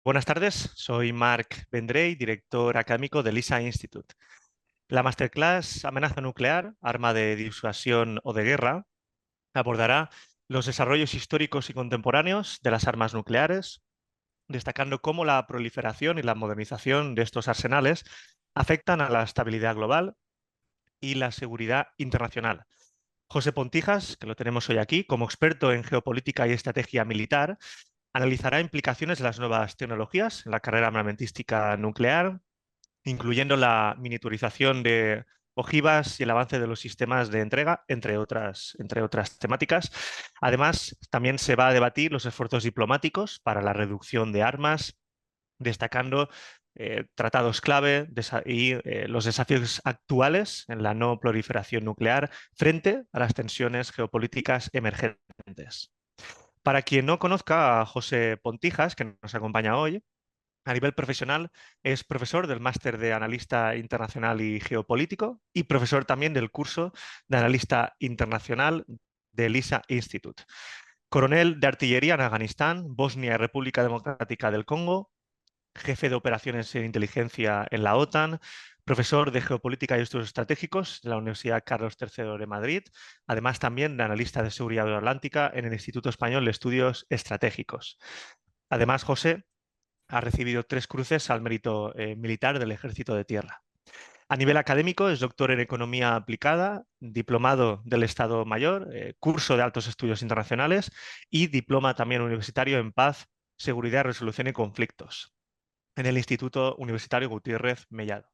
Buenas tardes, soy Marc Vendrell, director académico del ISA Institute. La masterclass Amenaza nuclear, arma de disuasión o de guerra, abordará los desarrollos históricos y contemporáneos de las armas nucleares, destacando cómo la proliferación y la modernización de estos arsenales afectan a la estabilidad global y la seguridad internacional. José Pontijas, que lo tenemos hoy aquí, como experto en geopolítica y estrategia militar, analizará implicaciones de las nuevas tecnologías en la carrera armamentística nuclear, incluyendo la miniaturización de ojivas y el avance de los sistemas de entrega, entre otras temáticas. Además, también se va a debatir los esfuerzos diplomáticos para la reducción de armas, destacando tratados clave y los desafíos actuales en la no proliferación nuclear frente a las tensiones geopolíticas emergentes. Para quien no conozca a José Pontijas, que nos acompaña hoy, a nivel profesional es profesor del máster de analista internacional y geopolítico y profesor también del curso de analista internacional del ISA Institute. Coronel de artillería en Afganistán, Bosnia y República Democrática del Congo, jefe de operaciones en inteligencia en la OTAN, profesor de geopolítica y estudios estratégicos de la Universidad Carlos III de Madrid, además también de analista de seguridad atlántica en el Instituto Español de Estudios Estratégicos. Además, José ha recibido 3 cruces al mérito militar del Ejército de Tierra. A nivel académico es doctor en Economía Aplicada, diplomado del Estado Mayor, curso de Altos Estudios Internacionales y diploma también universitario en Paz, Seguridad, Resolución y Conflictos en el Instituto Universitario Gutiérrez Mellado.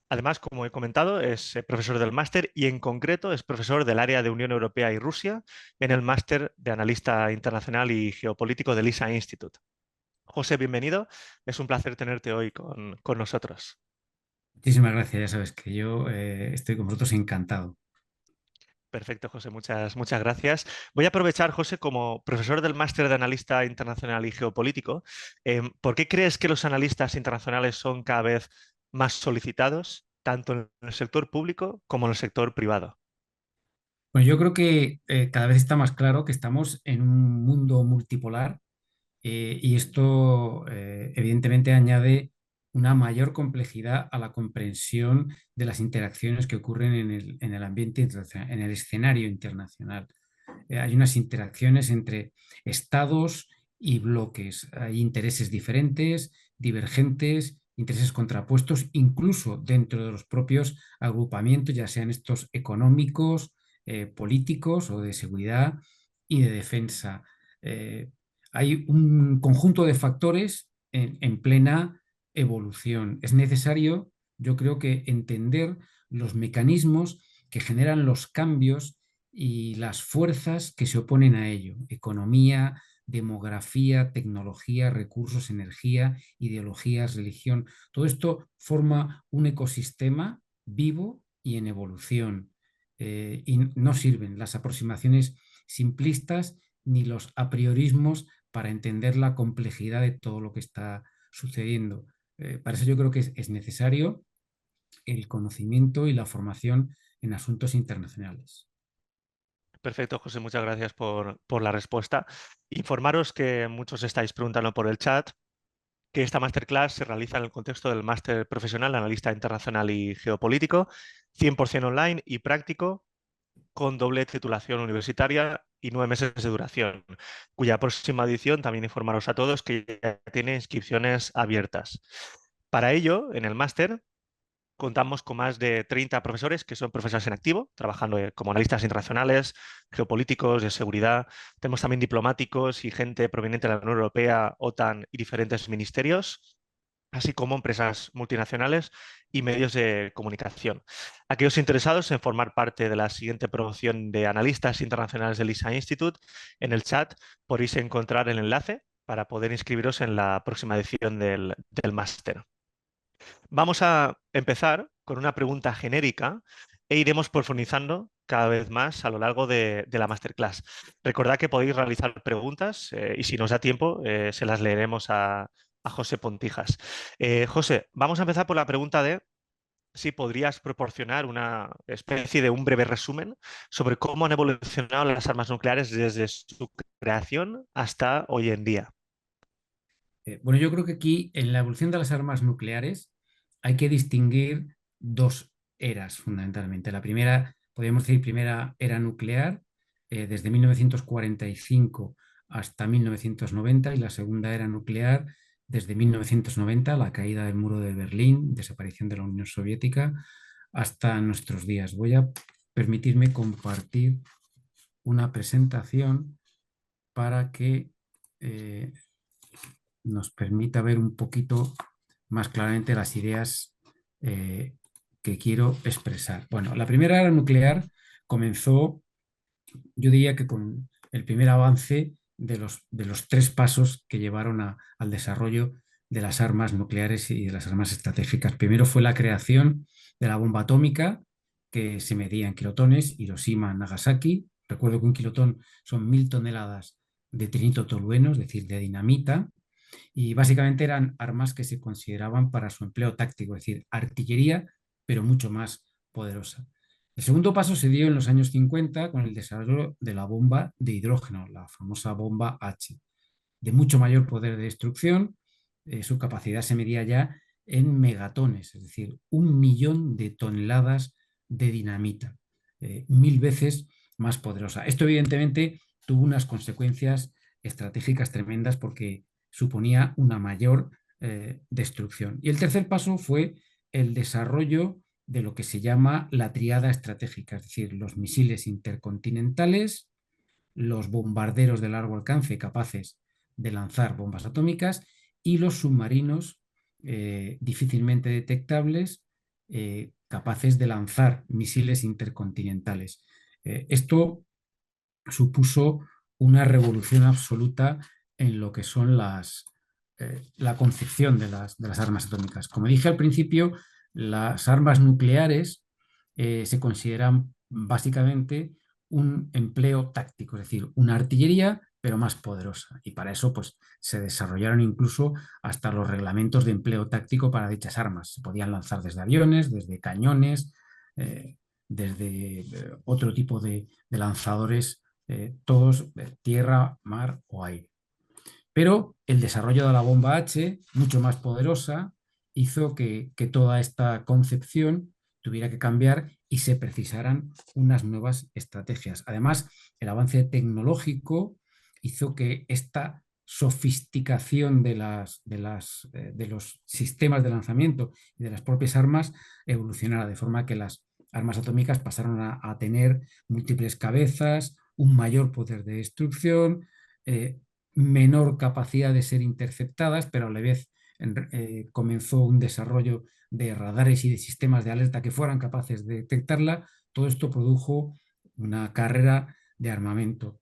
Además, como he comentado, es profesor del máster y en concreto es profesor del área de Unión Europea y Rusia en el máster de Analista Internacional y Geopolítico del ISA Institute. José, bienvenido. Es un placer tenerte hoy con nosotros. Muchísimas gracias, ya sabes que yo estoy con vosotros encantado. Perfecto, José, muchas gracias. Voy a aprovechar, José, como profesor del máster de Analista Internacional y Geopolítico. ¿Por qué crees que los analistas internacionales son cada vez más solicitados, tanto en el sector público como en el sector privado? Bueno, yo creo que cada vez está más claro que estamos en un mundo multipolar y esto evidentemente añade una mayor complejidad a la comprensión de las interacciones que ocurren en el ambiente internacional, en el escenario internacional. Hay unas interacciones entre estados y bloques. Hay intereses diferentes, divergentes, intereses contrapuestos, incluso dentro de los propios agrupamientos, ya sean estos económicos, políticos o de seguridad y de defensa. Hay un conjunto de factores en plena evolución. Es necesario, yo creo que entender los mecanismos que generan los cambios y las fuerzas que se oponen a ello: economía, demografía, tecnología, recursos, energía, ideologías, religión. Todo esto forma un ecosistema vivo y en evolución. Y no sirven las aproximaciones simplistas ni los apriorismos para entender la complejidad de todo lo que está sucediendo. Para eso yo creo que es necesario el conocimiento y la formación en asuntos internacionales. Perfecto, José, muchas gracias por la respuesta. Informaros que muchos estáis preguntando por el chat que esta masterclass se realiza en el contexto del máster profesional de analista internacional y geopolítico, 100% online y práctico, con doble titulación universitaria y 9 meses de duración, cuya próxima edición también informaros a todos que ya tiene inscripciones abiertas. Para ello, en el máster contamos con más de 30 profesores que son profesores en activo, trabajando como analistas internacionales, geopolíticos, de seguridad. Tenemos también diplomáticos y gente proveniente de la Unión Europea, OTAN y diferentes ministerios, así como empresas multinacionales y medios de comunicación. Aquellos interesados en formar parte de la siguiente promoción de analistas internacionales del ISA Institute, en el chat podéis encontrar el enlace para poder inscribiros en la próxima edición del máster. Vamos a empezar con una pregunta genérica e iremos profundizando cada vez más a lo largo de la masterclass. Recordad que podéis realizar preguntas y si nos da tiempo se las leeremos a José Pontijas. José, vamos a empezar por la pregunta de si podrías proporcionar una especie de un breve resumen sobre cómo han evolucionado las armas nucleares desde su creación hasta hoy en día. Bueno, yo creo que aquí en la evolución de las armas nucleares hay que distinguir dos eras fundamentalmente. La primera, podríamos decir, primera era nuclear, desde 1945 hasta 1990, y la segunda era nuclear desde 1990, la caída del muro de Berlín, desaparición de la Unión Soviética, hasta nuestros días. Voy a permitirme compartir una presentación para que eh, nos permita ver un poquito más claramente las ideas eh, que quiero expresar. Bueno, la primera era nuclear comenzó, yo diría que con el primer avance de los tres pasos que llevaron al desarrollo de las armas nucleares y de las armas estratégicas. Primero fue la creación de la bomba atómica, que se medía en kilotones, Hiroshima, Nagasaki. Recuerdo que un kilotón son 1.000 toneladas de trinito tolueno, es decir, de dinamita, y básicamente eran armas que se consideraban para su empleo táctico, es decir, artillería, pero mucho más poderosa. El segundo paso se dio en los años 50 con el desarrollo de la bomba de hidrógeno, la famosa bomba H, de mucho mayor poder de destrucción. Su capacidad se medía ya en megatones, es decir, 1.000.000 de toneladas de dinamita, 1.000 veces más poderosa. Esto evidentemente tuvo unas consecuencias estratégicas tremendas porque suponía una mayor destrucción. Y el tercer paso fue el desarrollo de lo que se llama la triada estratégica, es decir, los misiles intercontinentales, los bombarderos de largo alcance capaces de lanzar bombas atómicas y los submarinos difícilmente detectables capaces de lanzar misiles intercontinentales. Esto supuso una revolución absoluta en lo que son la concepción de las armas atómicas. Como dije al principio, las armas nucleares se consideran básicamente un empleo táctico, es decir, una artillería, pero más poderosa. Y para eso, pues, se desarrollaron incluso hasta los reglamentos de empleo táctico para dichas armas. Se podían lanzar desde aviones, desde cañones, desde otro tipo de lanzadores, todos de tierra, mar o aire. Pero el desarrollo de la bomba H, mucho más poderosa, hizo que toda esta concepción tuviera que cambiar y se precisaran unas nuevas estrategias. Además, el avance tecnológico hizo que esta sofisticación de los sistemas de lanzamiento y de las propias armas evolucionara, de forma que las armas atómicas pasaron a tener múltiples cabezas, un mayor poder de destrucción, menor capacidad de ser interceptadas, pero a la vez comenzó un desarrollo de radares y de sistemas de alerta que fueran capaces de detectarla. Todo esto produjo una carrera de armamento.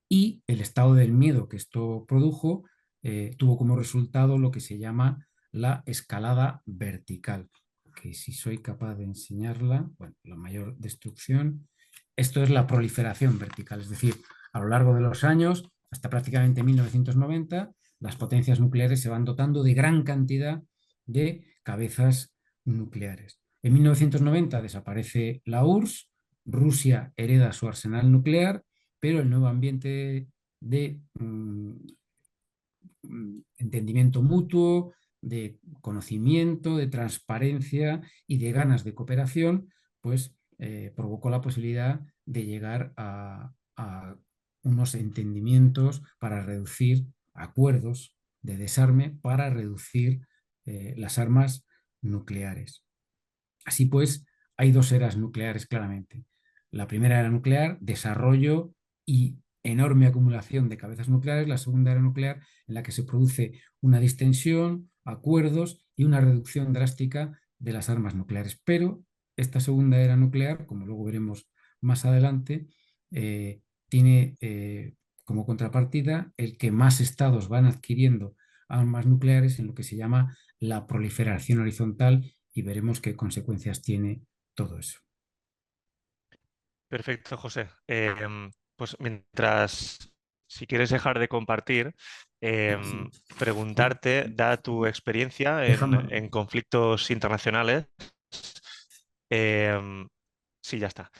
Y el estado del miedo que esto produjo tuvo como resultado lo que se llama la escalada vertical, que si soy capaz de enseñarla, bueno, la mayor destrucción. Esto es la proliferación vertical, es decir, a lo largo de los años, hasta prácticamente 1990, las potencias nucleares se van dotando de gran cantidad de cabezas nucleares. En 1990 desaparece la URSS, Rusia hereda su arsenal nuclear, pero el nuevo ambiente de entendimiento mutuo, de conocimiento, de transparencia y de ganas de cooperación, pues provocó la posibilidad de llegar a unos entendimientos para reducir acuerdos de desarme para reducir las armas nucleares. Así pues, hay dos eras nucleares claramente. La primera era nuclear, desarrollo y enorme acumulación de cabezas nucleares. La segunda era nuclear, en la que se produce una distensión, acuerdos y una reducción drástica de las armas nucleares. Pero esta segunda era nuclear, como luego veremos más adelante, tiene como contrapartida el que más estados van adquiriendo armas nucleares en lo que se llama la proliferación horizontal, y veremos qué consecuencias tiene todo eso. Perfecto, José. Pues mientras, si quieres dejar de compartir, Sí. preguntarte, dada tu experiencia Déjame. en conflictos internacionales, em, Sí, ya está.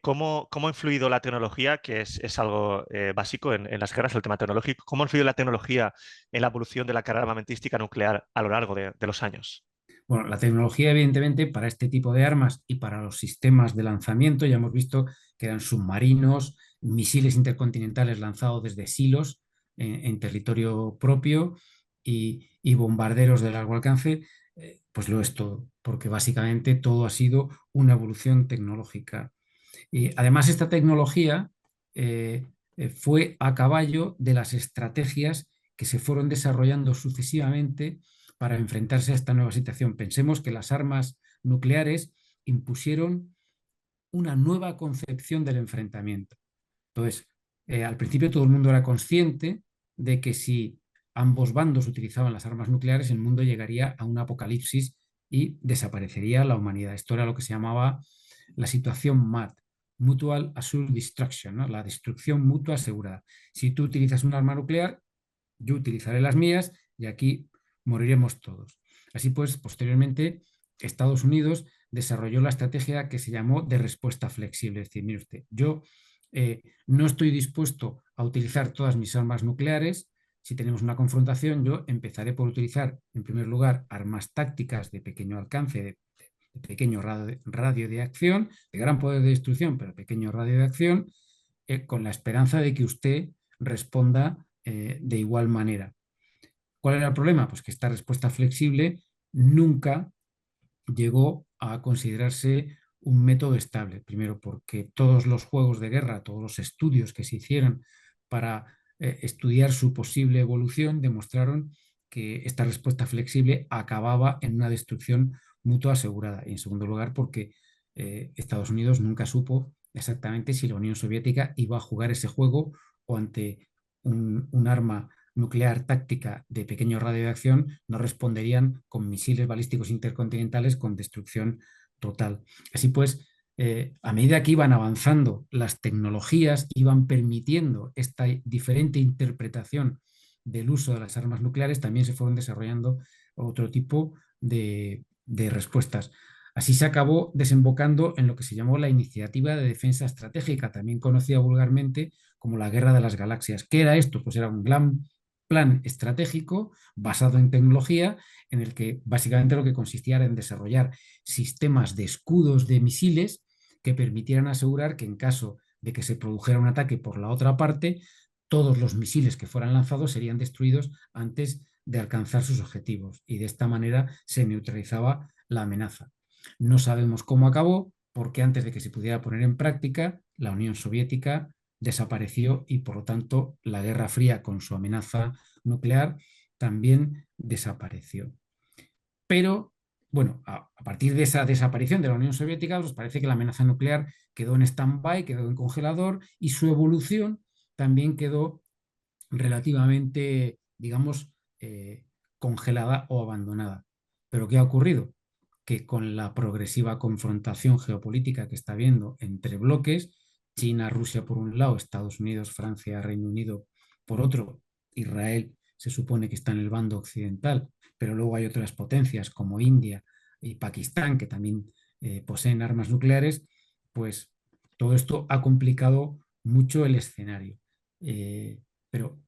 ¿Cómo ha influido la tecnología, que es algo básico en las guerras, el tema tecnológico? ¿Cómo ha influido la tecnología en la evolución de la carrera armamentística nuclear a lo largo de los años? Bueno, la tecnología, evidentemente, para este tipo de armas y para los sistemas de lanzamiento, ya hemos visto que eran submarinos, misiles intercontinentales lanzados desde silos en territorio propio y bombarderos de largo alcance, pues lo es todo, porque básicamente todo ha sido una evolución tecnológica. Y además, esta tecnología fue a caballo de las estrategias que se fueron desarrollando sucesivamente para enfrentarse a esta nueva situación. Pensemos que las armas nucleares impusieron una nueva concepción del enfrentamiento. Entonces, al principio todo el mundo era consciente de que si ambos bandos utilizaban las armas nucleares, el mundo llegaría a un apocalipsis y desaparecería la humanidad. Esto era lo que se llamaba la situación MAD, Mutual Assured Destruction, ¿no? La destrucción mutua asegurada. Si tú utilizas un arma nuclear, yo utilizaré las mías y aquí moriremos todos. Así pues, posteriormente, Estados Unidos desarrolló la estrategia que se llamó de respuesta flexible. Es decir, mire usted, yo no estoy dispuesto a utilizar todas mis armas nucleares. Si tenemos una confrontación, yo empezaré por utilizar, en primer lugar, armas tácticas de pequeño alcance, de pequeño radio de acción, de gran poder de destrucción, pero pequeño radio de acción, con la esperanza de que usted responda de igual manera. ¿Cuál era el problema? Pues que esta respuesta flexible nunca llegó a considerarse un método estable. Primero, porque todos los juegos de guerra, todos los estudios que se hicieron para estudiar su posible evolución demostraron que esta respuesta flexible acababa en una destrucción mutua asegurada. Y en segundo lugar, porque Estados Unidos nunca supo exactamente si la Unión Soviética iba a jugar ese juego o ante un arma nuclear táctica de pequeño radio de acción no responderían con misiles balísticos intercontinentales con destrucción total. Así pues, a medida que iban avanzando las tecnologías, iban permitiendo esta diferente interpretación del uso de las armas nucleares, también se fueron desarrollando otro tipo de respuestas. Así se acabó desembocando en lo que se llamó la Iniciativa de Defensa Estratégica, también conocida vulgarmente como la Guerra de las Galaxias. ¿Qué era esto? Pues era un gran plan estratégico basado en tecnología, en el que básicamente lo que consistía era en desarrollar sistemas de escudos de misiles que permitieran asegurar que en caso de que se produjera un ataque por la otra parte, todos los misiles que fueran lanzados serían destruidos antes de alcanzar sus objetivos y de esta manera se neutralizaba la amenaza. No sabemos cómo acabó, porque antes de que se pudiera poner en práctica, la Unión Soviética desapareció y por lo tanto la Guerra Fría con su amenaza nuclear también desapareció. Pero bueno, a partir de esa desaparición de la Unión Soviética, pues parece que la amenaza nuclear quedó en stand-by, quedó en congelador y su evolución también quedó relativamente, digamos, congelada o abandonada. Pero ¿qué ha ocurrido? Que con la progresiva confrontación geopolítica que está habiendo entre bloques, China, Rusia por un lado, Estados Unidos, Francia, Reino Unido por otro, Israel se supone que está en el bando occidental, pero luego hay otras potencias como India y Pakistán que también poseen armas nucleares, pues todo esto ha complicado mucho el escenario. Pero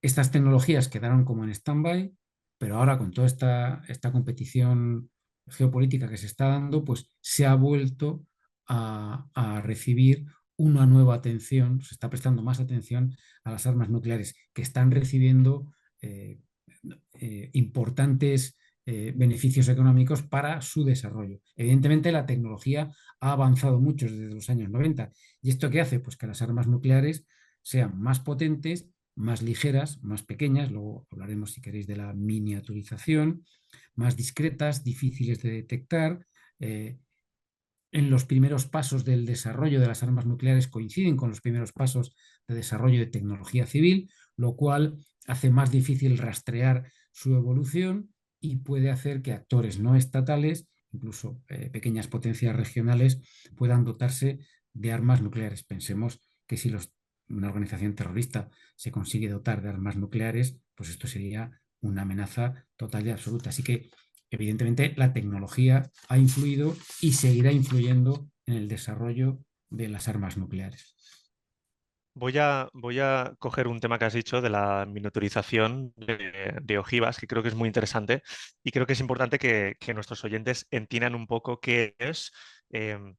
estas tecnologías quedaron como en stand-by, pero ahora con toda esta competición geopolítica que se está dando, pues se ha vuelto a recibir una nueva atención, se está prestando más atención a las armas nucleares que están recibiendo importantes beneficios económicos para su desarrollo. Evidentemente, la tecnología ha avanzado mucho desde los años 90. ¿Y esto qué hace? Pues que las armas nucleares sean más potentes, más ligeras, más pequeñas, luego hablaremos si queréis de la miniaturización, más discretas, difíciles de detectar. En los primeros pasos del desarrollo de las armas nucleares coinciden con los primeros pasos de desarrollo de tecnología civil, lo cual hace más difícil rastrear su evolución y puede hacer que actores no estatales, incluso pequeñas potencias regionales, puedan dotarse de armas nucleares. Pensemos que si una organización terrorista se consigue dotar de armas nucleares, pues esto sería una amenaza total y absoluta. Así que evidentemente la tecnología ha influido y seguirá influyendo en el desarrollo de las armas nucleares. Voy a coger un tema que has dicho de la miniaturización de ojivas, que creo que es muy interesante y creo que es importante que nuestros oyentes entiendan un poco qué es em,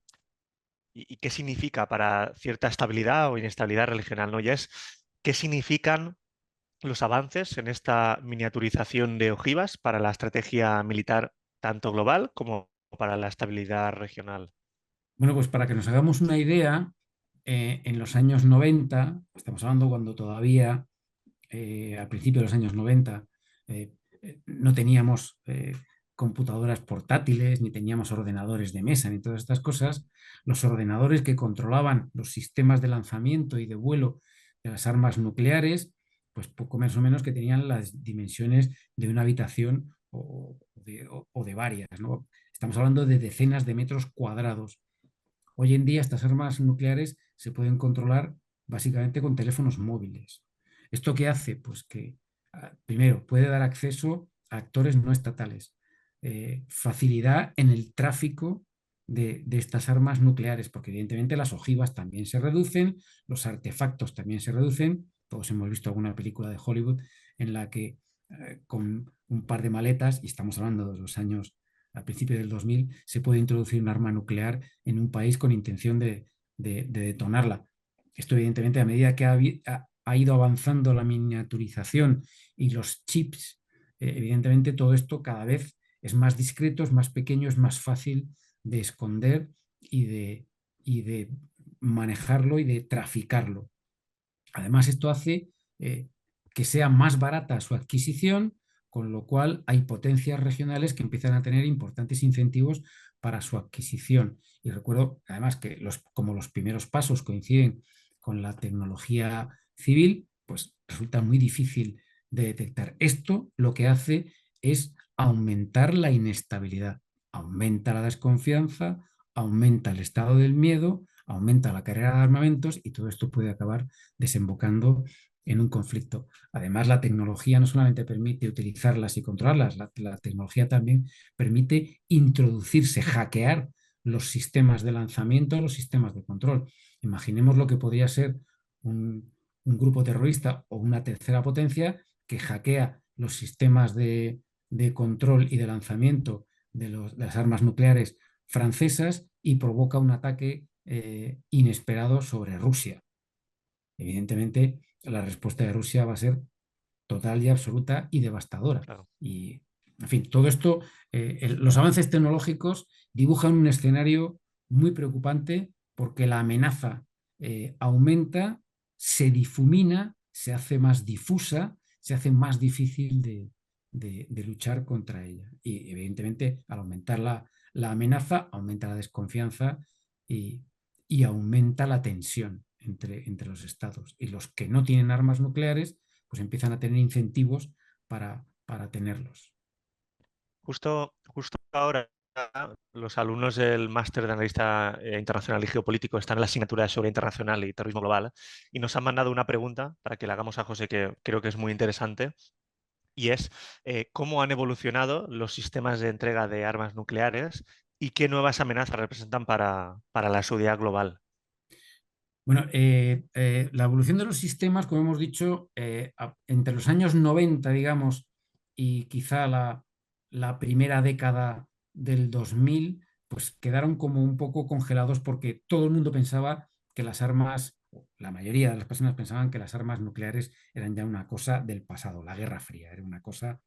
y qué significa para cierta estabilidad o inestabilidad regional, ¿no? Y es qué significan los avances en esta miniaturización de ojivas para la estrategia militar tanto global como para la estabilidad regional. Bueno, pues para que nos hagamos una idea, en los años 90, estamos hablando cuando todavía al principio de los años 90, no teníamos computadoras portátiles, ni teníamos ordenadores de mesa, ni todas estas cosas. Los ordenadores que controlaban los sistemas de lanzamiento y de vuelo de las armas nucleares, pues poco más o menos que tenían las dimensiones de una habitación o de varias, ¿no? Estamos hablando de decenas de metros cuadrados. Hoy en día estas armas nucleares se pueden controlar básicamente con teléfonos móviles. ¿Esto qué hace? Pues que, primero, puede dar acceso a actores no estatales, facilidad en el tráfico de estas armas nucleares, porque evidentemente las ojivas también se reducen, los artefactos también se reducen. Todos hemos visto alguna película de Hollywood en la que con un par de maletas, y estamos hablando de los años al principio del 2000, se puede introducir un arma nuclear en un país con intención de detonarla. Esto evidentemente a medida que ha ido avanzando la miniaturización y los chips, evidentemente todo esto cada vez es más discreto, es más pequeño, es más fácil de esconder y de manejarlo y de traficarlo. Además, esto hace que sea más barata su adquisición, con lo cual hay potencias regionales que empiezan a tener importantes incentivos para su adquisición. Y recuerdo, además, que como los primeros pasos coinciden con la tecnología civil, pues resulta muy difícil de detectar. Esto lo que hace es aumentar la inestabilidad, aumenta la desconfianza, aumenta el estado del miedo, aumenta la carrera de armamentos y todo esto puede acabar desembocando en un conflicto. Además, la tecnología no solamente permite utilizarlas y controlarlas, la tecnología también permite introducirse, hackear los sistemas de lanzamiento, los sistemas de control. Imaginemos lo que podría ser un grupo terrorista o una tercera potencia que hackea los sistemas de control y de lanzamiento de las armas nucleares francesas y provoca un ataque inesperado sobre Rusia. Evidentemente, la respuesta de Rusia va a ser total y absoluta y devastadora. Claro. Y, en fin, todo esto, los avances tecnológicos dibujan un escenario muy preocupante porque la amenaza aumenta, se difumina, se hace más difusa, se hace más difícil de luchar contra ella. Y evidentemente, al aumentar la amenaza, aumenta la desconfianza y, y aumenta la tensión entre los estados. Y los que no tienen armas nucleares pues empiezan a tener incentivos para tenerlos. Justo ahora, los alumnos del máster de analista internacional y geopolítico están en la asignatura de seguridad internacional y terrorismo global y nos han mandado una pregunta para que le hagamos a José que creo que es muy interesante y es cómo han evolucionado los sistemas de entrega de armas nucleares y qué nuevas amenazas representan para la seguridad global. Bueno, la evolución de los sistemas, como hemos dicho, entre los años 90, digamos, y quizá la primera década del 2000, pues quedaron como un poco congelados porque todo el mundo pensaba que las armas, la mayoría de las personas pensaban que las armas nucleares eran ya una cosa del pasado, la Guerra Fría, era una cosa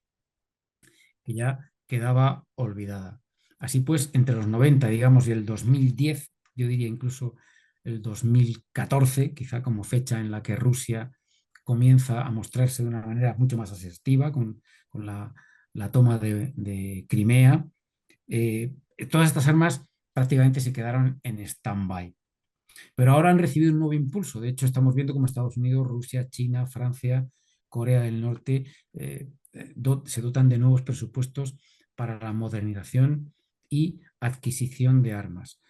que ya quedaba olvidada. Así pues, entre los 90, digamos, y el 2010, yo diría incluso el 2014, quizá como fecha en la que Rusia comienza a mostrarse de una manera mucho más asertiva con la toma de Crimea, todas estas armas prácticamente se quedaron en stand-by. Pero ahora han recibido un nuevo impulso. De hecho, estamos viendo cómo Estados Unidos, Rusia, China, Francia, Corea del Norte se dotan de nuevos presupuestos para la modernización y adquisición de armas.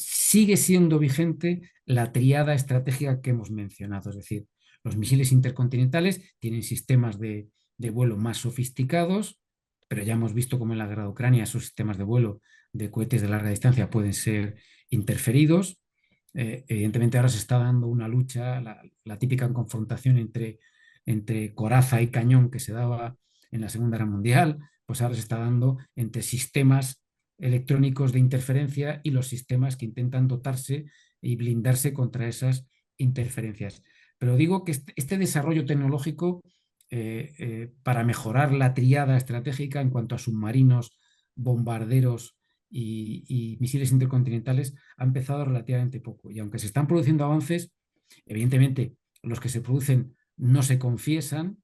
Sigue siendo vigente la triada estratégica que hemos mencionado, es decir, los misiles intercontinentales tienen sistemas de vuelo más sofisticados, pero ya hemos visto cómo en la guerra de Ucrania esos sistemas de vuelo de cohetes de larga distancia pueden ser interferidos. Evidentemente ahora se está dando una lucha, la típica confrontación entre coraza y cañón que se daba en la Segunda Guerra Mundial, pues ahora se está dando entre sistemas electrónicos de interferencia y los sistemas que intentan dotarse y blindarse contra esas interferencias. Pero digo que este desarrollo tecnológico para mejorar la tríada estratégica en cuanto a submarinos, bombarderos y misiles intercontinentales ha empezado relativamente poco. Y aunque se están produciendo avances, evidentemente los que se producen no se confiesan,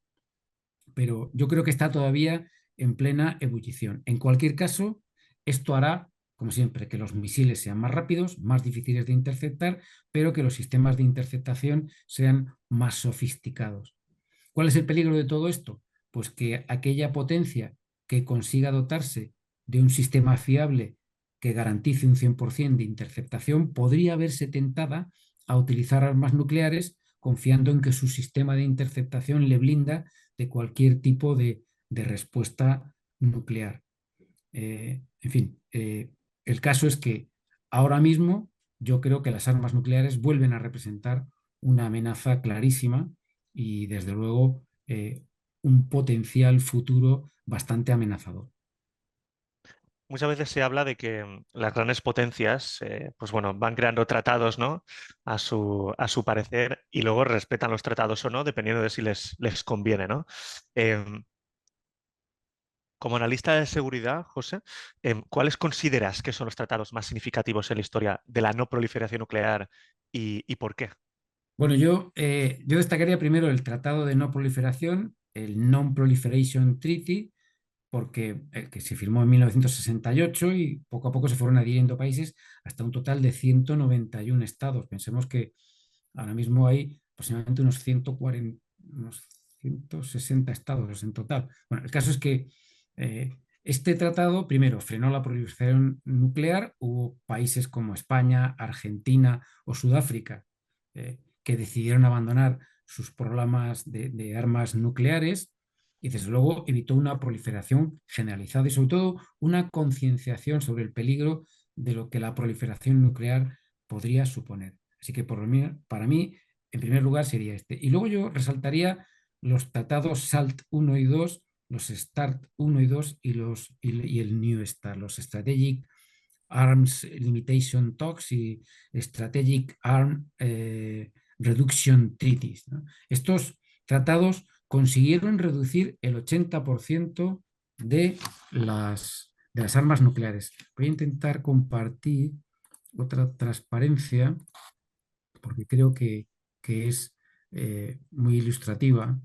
pero yo creo que está todavía en plena ebullición. En cualquier caso, esto hará, como siempre, que los misiles sean más rápidos, más difíciles de interceptar, pero que los sistemas de interceptación sean más sofisticados. ¿Cuál es el peligro de todo esto? Pues que aquella potencia que consiga dotarse de un sistema fiable que garantice un 100% de interceptación podría verse tentada a utilizar armas nucleares confiando en que su sistema de interceptación le blinda de cualquier tipo de respuesta nuclear. En fin, el caso es que ahora mismo yo creo que las armas nucleares vuelven a representar una amenaza clarísima y desde luego un potencial futuro bastante amenazador. Muchas veces se habla de que las grandes potencias, pues bueno, van creando tratados, ¿no? A su parecer y luego respetan los tratados o no, dependiendo de si les conviene, ¿no? Em, Como analista de seguridad, José, ¿cuáles consideras que son los tratados más significativos en la historia de la no proliferación nuclear y por qué? Bueno, yo destacaría primero el Tratado de No Proliferación, el Non-Proliferation Treaty, porque que se firmó en 1968 y poco a poco se fueron adhiriendo países hasta un total de 191 estados. Pensemos que ahora mismo hay aproximadamente unos 140, unos 160 estados en total. Bueno, el caso es que este tratado, primero, frenó la proliferación nuclear. Hubo países como España, Argentina o Sudáfrica que decidieron abandonar sus programas de armas nucleares y desde luego evitó una proliferación generalizada y sobre todo una concienciación sobre el peligro de lo que la proliferación nuclear podría suponer. Así que para mí, en primer lugar, sería este. Y luego yo resaltaría los tratados SALT 1 y 2, los START 1 y 2 y el New START, los Strategic Arms Limitation Talks y Strategic Arm Reduction Treaties, ¿no? Estos tratados consiguieron reducir el 80% de las armas nucleares. Voy a intentar compartir otra transparencia porque creo que es muy ilustrativa.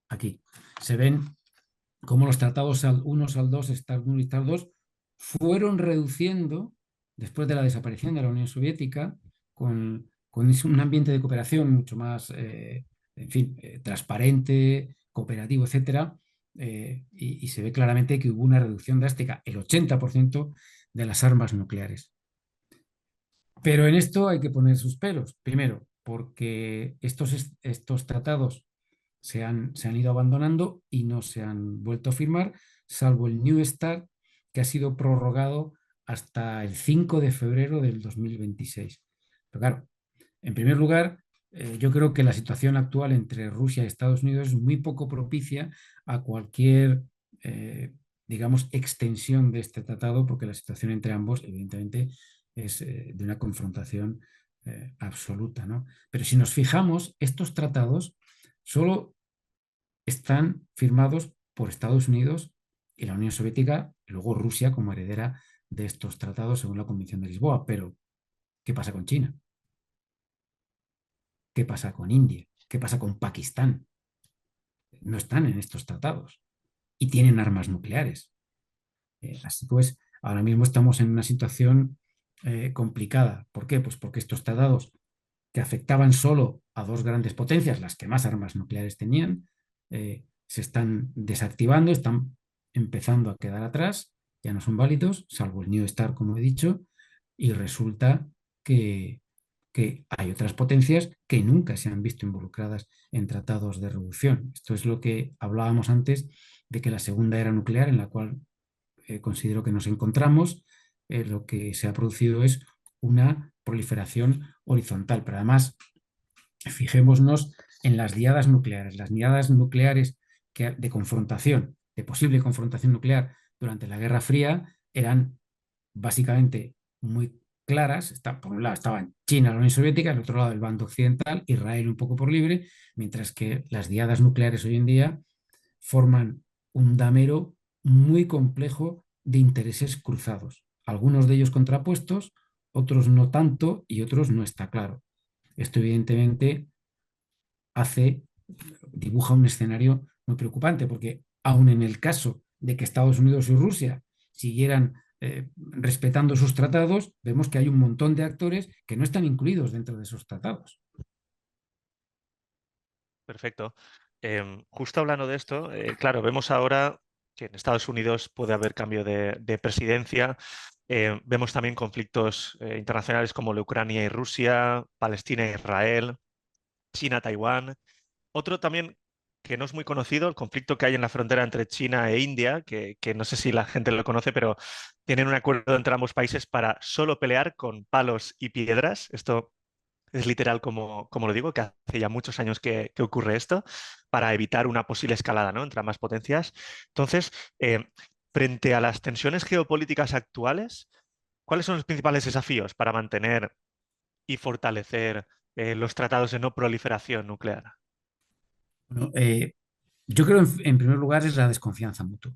Aquí se ven cómo los tratados SALT 1, SALT 2, START 1 y START 2 fueron reduciendo después de la desaparición de la Unión Soviética con un ambiente de cooperación mucho más, en fin, transparente, cooperativo, etcétera, y se ve claramente que hubo una reducción drástica, el 80% de las armas nucleares. Pero en esto hay que poner sus peros. Primero, porque estos tratados se han ido abandonando y no se han vuelto a firmar, salvo el New START, que ha sido prorrogado hasta el 5 de febrero del 2026. Pero claro, en primer lugar, yo creo que la situación actual entre Rusia y Estados Unidos es muy poco propicia a cualquier, eh, digamos, extensión de este tratado, porque la situación entre ambos, evidentemente, es de una confrontación absoluta, ¿no? Pero si nos fijamos, estos tratados solo están firmados por Estados Unidos y la Unión Soviética, y luego Rusia como heredera de estos tratados según la Convención de Lisboa. Pero, ¿qué pasa con China? ¿Qué pasa con India? ¿Qué pasa con Pakistán? No están en estos tratados y tienen armas nucleares. Así pues, ahora mismo estamos en una situación complicada. ¿Por qué? Pues porque estos tratados que afectaban solo a dos grandes potencias, las que más armas nucleares tenían, se están desactivando, están empezando a quedar atrás, ya no son válidos, salvo el New START, como he dicho, y resulta que, que hay otras potencias que nunca se han visto involucradas en tratados de reducción. Esto es lo que hablábamos antes de que la segunda era nuclear, en la cual considero que nos encontramos, lo que se ha producido es una proliferación horizontal. Pero además, fijémonos en las diadas nucleares. Las diadas nucleares de confrontación, de posible confrontación nuclear durante la Guerra Fría, eran básicamente muy claras. Por un lado estaban China, la Unión Soviética, al otro lado el bando occidental, Israel un poco por libre, mientras que las diadas nucleares hoy en día forman un damero muy complejo de intereses cruzados, algunos de ellos contrapuestos, otros no tanto y otros no está claro. Esto evidentemente hace, dibuja un escenario muy preocupante, porque aun en el caso de que Estados Unidos y Rusia siguieran respetando sus tratados, vemos que hay un montón de actores que no están incluidos dentro de esos tratados. Perfecto. Justo hablando de esto, claro, vemos ahora que en Estados Unidos puede haber cambio de presidencia. Vemos también conflictos internacionales como la Ucrania y Rusia, Palestina e Israel, China-Taiwán. Otro también que no es muy conocido, el conflicto que hay en la frontera entre China e India, que no sé si la gente lo conoce, pero tienen un acuerdo entre ambos países para solo pelear con palos y piedras. Esto es literal como lo digo, que hace ya muchos años que ocurre esto, para evitar una posible escalada, ¿no?, entre ambas potencias. Entonces, frente a las tensiones geopolíticas actuales, ¿cuáles son los principales desafíos para mantener y fortalecer los tratados de no proliferación nuclear? Bueno, yo creo, en primer lugar, es la desconfianza mutua.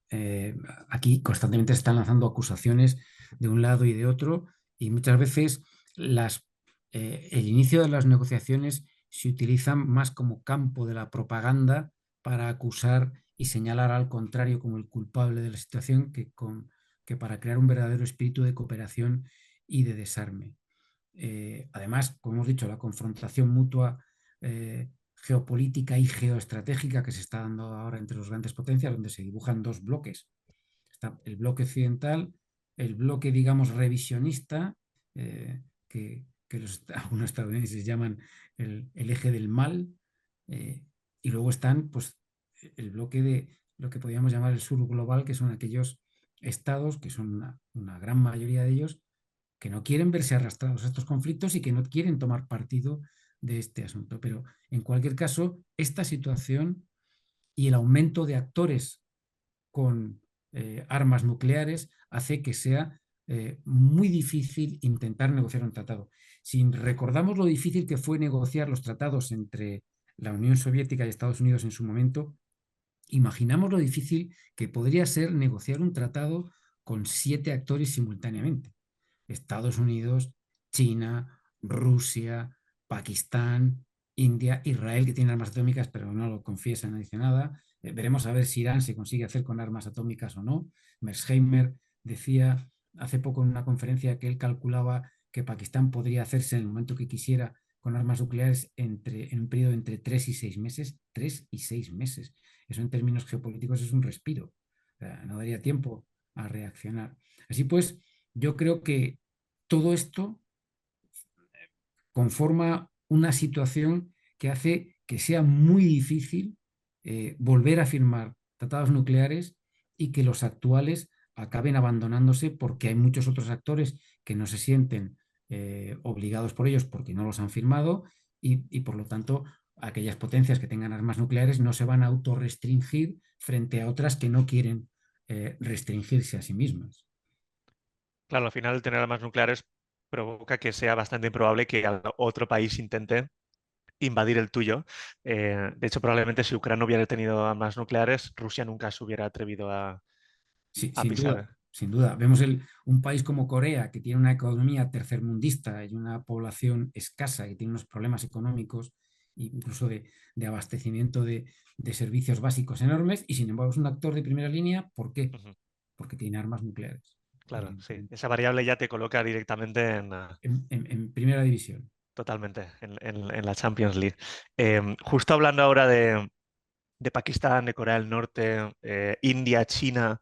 Eh, Aquí constantemente se están lanzando acusaciones de un lado y de otro, y muchas veces el inicio de las negociaciones se utilizan más como campo de la propaganda para acusar y señalar al contrario como el culpable de la situación que para crear un verdadero espíritu de cooperación y de desarme. Además, como hemos dicho, la confrontación mutua geopolítica y geoestratégica que se está dando ahora entre las grandes potencias, donde se dibujan dos bloques. Está el bloque occidental, el bloque, digamos, revisionista, que algunos estadounidenses llaman el eje del mal, y luego están, pues, el bloque de lo que podríamos llamar el sur global, que son aquellos estados, que son una gran mayoría de ellos, que no quieren verse arrastrados a estos conflictos y que no quieren tomar partido de este asunto. Pero en cualquier caso, esta situación y el aumento de actores con armas nucleares hace que sea muy difícil intentar negociar un tratado. Si recordamos lo difícil que fue negociar los tratados entre la Unión Soviética y Estados Unidos en su momento, imaginamos lo difícil que podría ser negociar un tratado con 7 actores simultáneamente. Estados Unidos, China, Rusia, Pakistán, India, Israel, que tiene armas atómicas, pero no lo confiesa, no dice nada. Veremos a ver si Irán se consigue hacer con armas atómicas o no. Merzheimer decía hace poco en una conferencia que él calculaba que Pakistán podría hacerse en el momento que quisiera con armas nucleares en un periodo entre 3 y 6 meses. 3 y 6 meses. Eso en términos geopolíticos es un respiro. O sea, no daría tiempo a reaccionar. Así pues, yo creo que todo esto conforma una situación que hace que sea muy difícil volver a firmar tratados nucleares y que los actuales acaben abandonándose porque hay muchos otros actores que no se sienten obligados por ellos porque no los han firmado y por lo tanto aquellas potencias que tengan armas nucleares no se van a autorrestringir frente a otras que no quieren restringirse a sí mismas. Claro, al final tener armas nucleares provoca que sea bastante improbable que otro país intente invadir el tuyo. De hecho, probablemente si Ucrania no hubiera tenido armas nucleares, Rusia nunca se hubiera atrevido Sí, a sin duda, pisar. sin duda. Vemos un país como Corea, que tiene una economía tercermundista y una población escasa, que tiene unos problemas económicos, incluso de abastecimiento de servicios básicos enormes, y sin embargo es un actor de primera línea. ¿Por qué? Ujú. Porque tiene armas nucleares, Claro, sí. evidentemente, Esa variable ya te coloca directamente en primera división. totalmente en la Champions League. Justo hablando ahora de Pakistán, de Corea del Norte, India, China,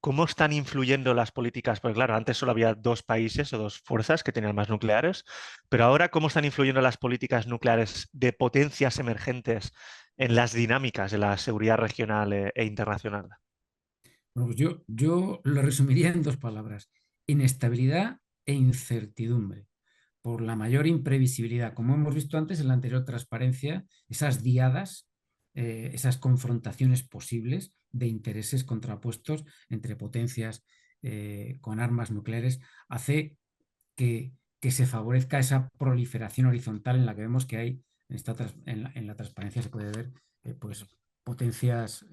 ¿cómo están influyendo las políticas? Porque claro, antes solo había dos países o dos fuerzas que tenían más nucleares, pero ahora ¿cómo están influyendo las políticas nucleares de potencias emergentes en las dinámicas de la seguridad regional e internacional? Bueno, pues yo lo resumiría en dos palabras: inestabilidad e incertidumbre, por la mayor imprevisibilidad. Como hemos visto antes en la anterior transparencia, esas diadas, esas confrontaciones posibles de intereses contrapuestos entre potencias con armas nucleares, hace que, que se favorezca esa proliferación horizontal en la que vemos que hay, en la transparencia se puede ver pues, potencias,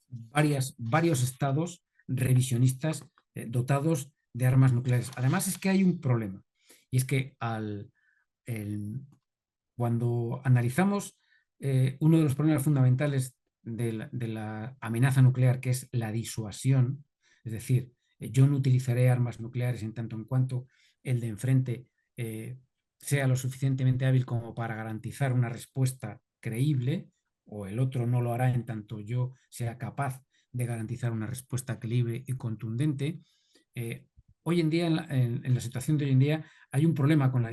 varios estados revisionistas dotados de armas nucleares. Además es que hay un problema, y es que el, cuando analizamos uno de los problemas fundamentales de la amenaza nuclear, que es la disuasión, es decir, yo no utilizaré armas nucleares en tanto en cuanto el de enfrente sea lo suficientemente hábil como para garantizar una respuesta creíble, o el otro no lo hará en tanto yo sea capaz de garantizar una respuesta creíble y contundente. Eh, Hoy en día, en la situación de hoy en día, hay un problema con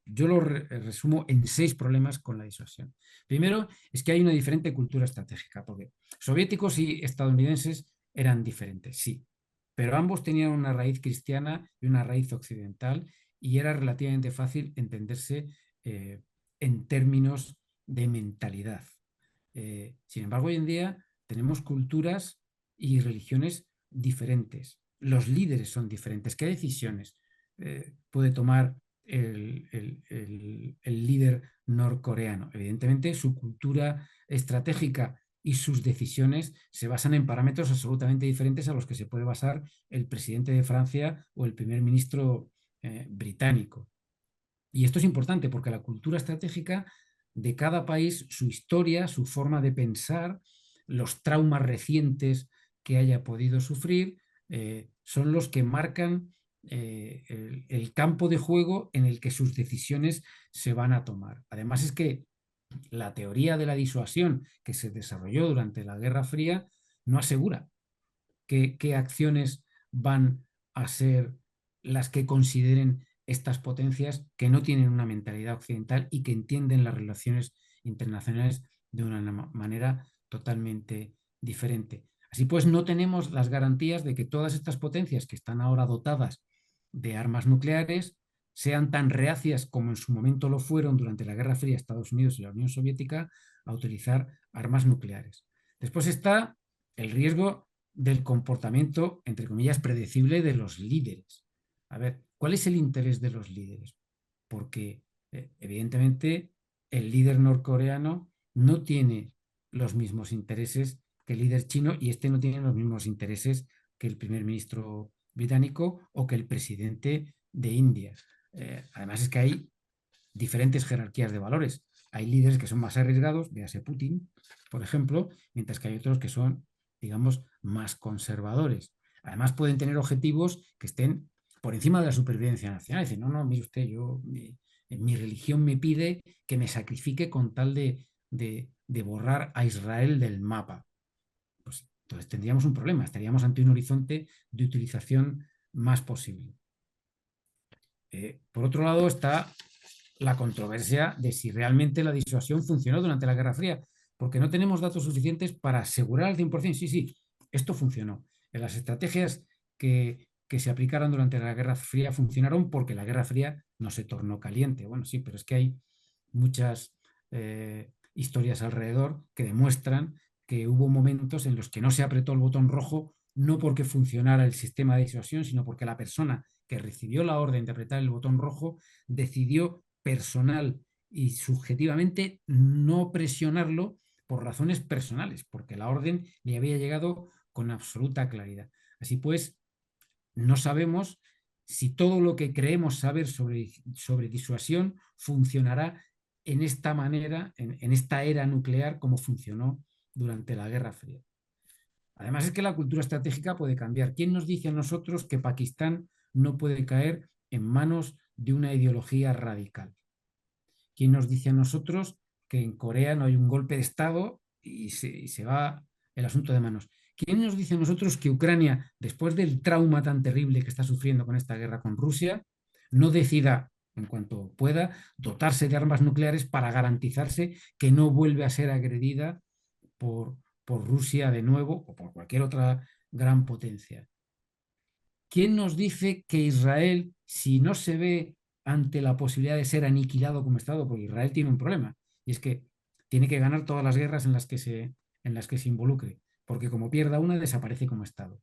yo lo resumo en 6 problemas con la disuasión. Primero, es que hay una diferente cultura estratégica, porque soviéticos y estadounidenses eran diferentes, sí, pero ambos tenían una raíz cristiana y una raíz occidental, y era relativamente fácil entenderse en términos de mentalidad. Sin embargo, hoy en día tenemos culturas y religiones diferentes. Los líderes son diferentes. ¿Qué decisiones puede tomar el líder norcoreano? Evidentemente, su cultura estratégica y sus decisiones se basan en parámetros absolutamente diferentes a los que se puede basar el presidente de Francia o el primer ministro británico. Y esto es importante porque la cultura estratégica de cada país, su historia, su forma de pensar, los traumas recientes que haya podido sufrir, son los que marcan el campo de juego en el que sus decisiones se van a tomar. Además es que la teoría de la disuasión que se desarrolló durante la Guerra Fría no asegura qué acciones van a ser las que consideren estas potencias que no tienen una mentalidad occidental y que entienden las relaciones internacionales de una manera totalmente diferente. Así pues, no tenemos las garantías de que todas estas potencias que están ahora dotadas de armas nucleares sean tan reacias como en su momento lo fueron durante la Guerra Fría Estados Unidos y la Unión Soviética a utilizar armas nucleares. Después está el riesgo del comportamiento, entre comillas, predecible de los líderes. A ver, ¿cuál es el interés de los líderes? Porque evidentemente el líder norcoreano no tiene los mismos intereses que el líder chino, y este no tiene los mismos intereses que el primer ministro británico o que el presidente de India. Además es que hay diferentes jerarquías de valores. Hay líderes que son más arriesgados, véase Putin, por ejemplo, mientras que hay otros que son, digamos, más conservadores. Además pueden tener objetivos que estén por encima de la supervivencia nacional. Dicen, no, no, mire usted, mi religión me pide que me sacrifique con tal de borrar a Israel del mapa. Pues entonces tendríamos un problema, estaríamos ante un horizonte de utilización más posible. Por otro lado está la controversia de si realmente la disuasión funcionó durante la Guerra Fría, porque no tenemos datos suficientes para asegurar al 100%, sí, sí, esto funcionó. En las estrategias que se aplicaron durante la Guerra Fría funcionaron porque la Guerra Fría no se tornó caliente. Bueno, sí, pero es que hay muchas historias alrededor que demuestran que hubo momentos en los que no se apretó el botón rojo, no porque funcionara el sistema de disuasión, sino porque la persona que recibió la orden de apretar el botón rojo decidió personal y subjetivamente no presionarlo por razones personales, porque la orden le había llegado con absoluta claridad. Así pues, no sabemos si todo lo que creemos saber sobre disuasión funcionará en esta manera, en esta era nuclear, como funcionó durante la Guerra Fría. Además es que la cultura estratégica puede cambiar. ¿Quién nos dice a nosotros que Pakistán no puede caer en manos de una ideología radical? ¿Quién nos dice a nosotros que en Corea no hay un golpe de Estado y se va el asunto de manos? ¿Quién nos dice a nosotros que Ucrania, después del trauma tan terrible que está sufriendo con esta guerra con Rusia, no decida, en cuanto pueda, dotarse de armas nucleares para garantizarse que no vuelve a ser agredida por, por Rusia de nuevo o por cualquier otra gran potencia. ¿Quién nos dice que Israel, si no se ve ante la posibilidad de ser aniquilado como Estado, porque Israel tiene un problema, y es que tiene que ganar todas las guerras en las que se involucre, porque como pierda una, desaparece como Estado.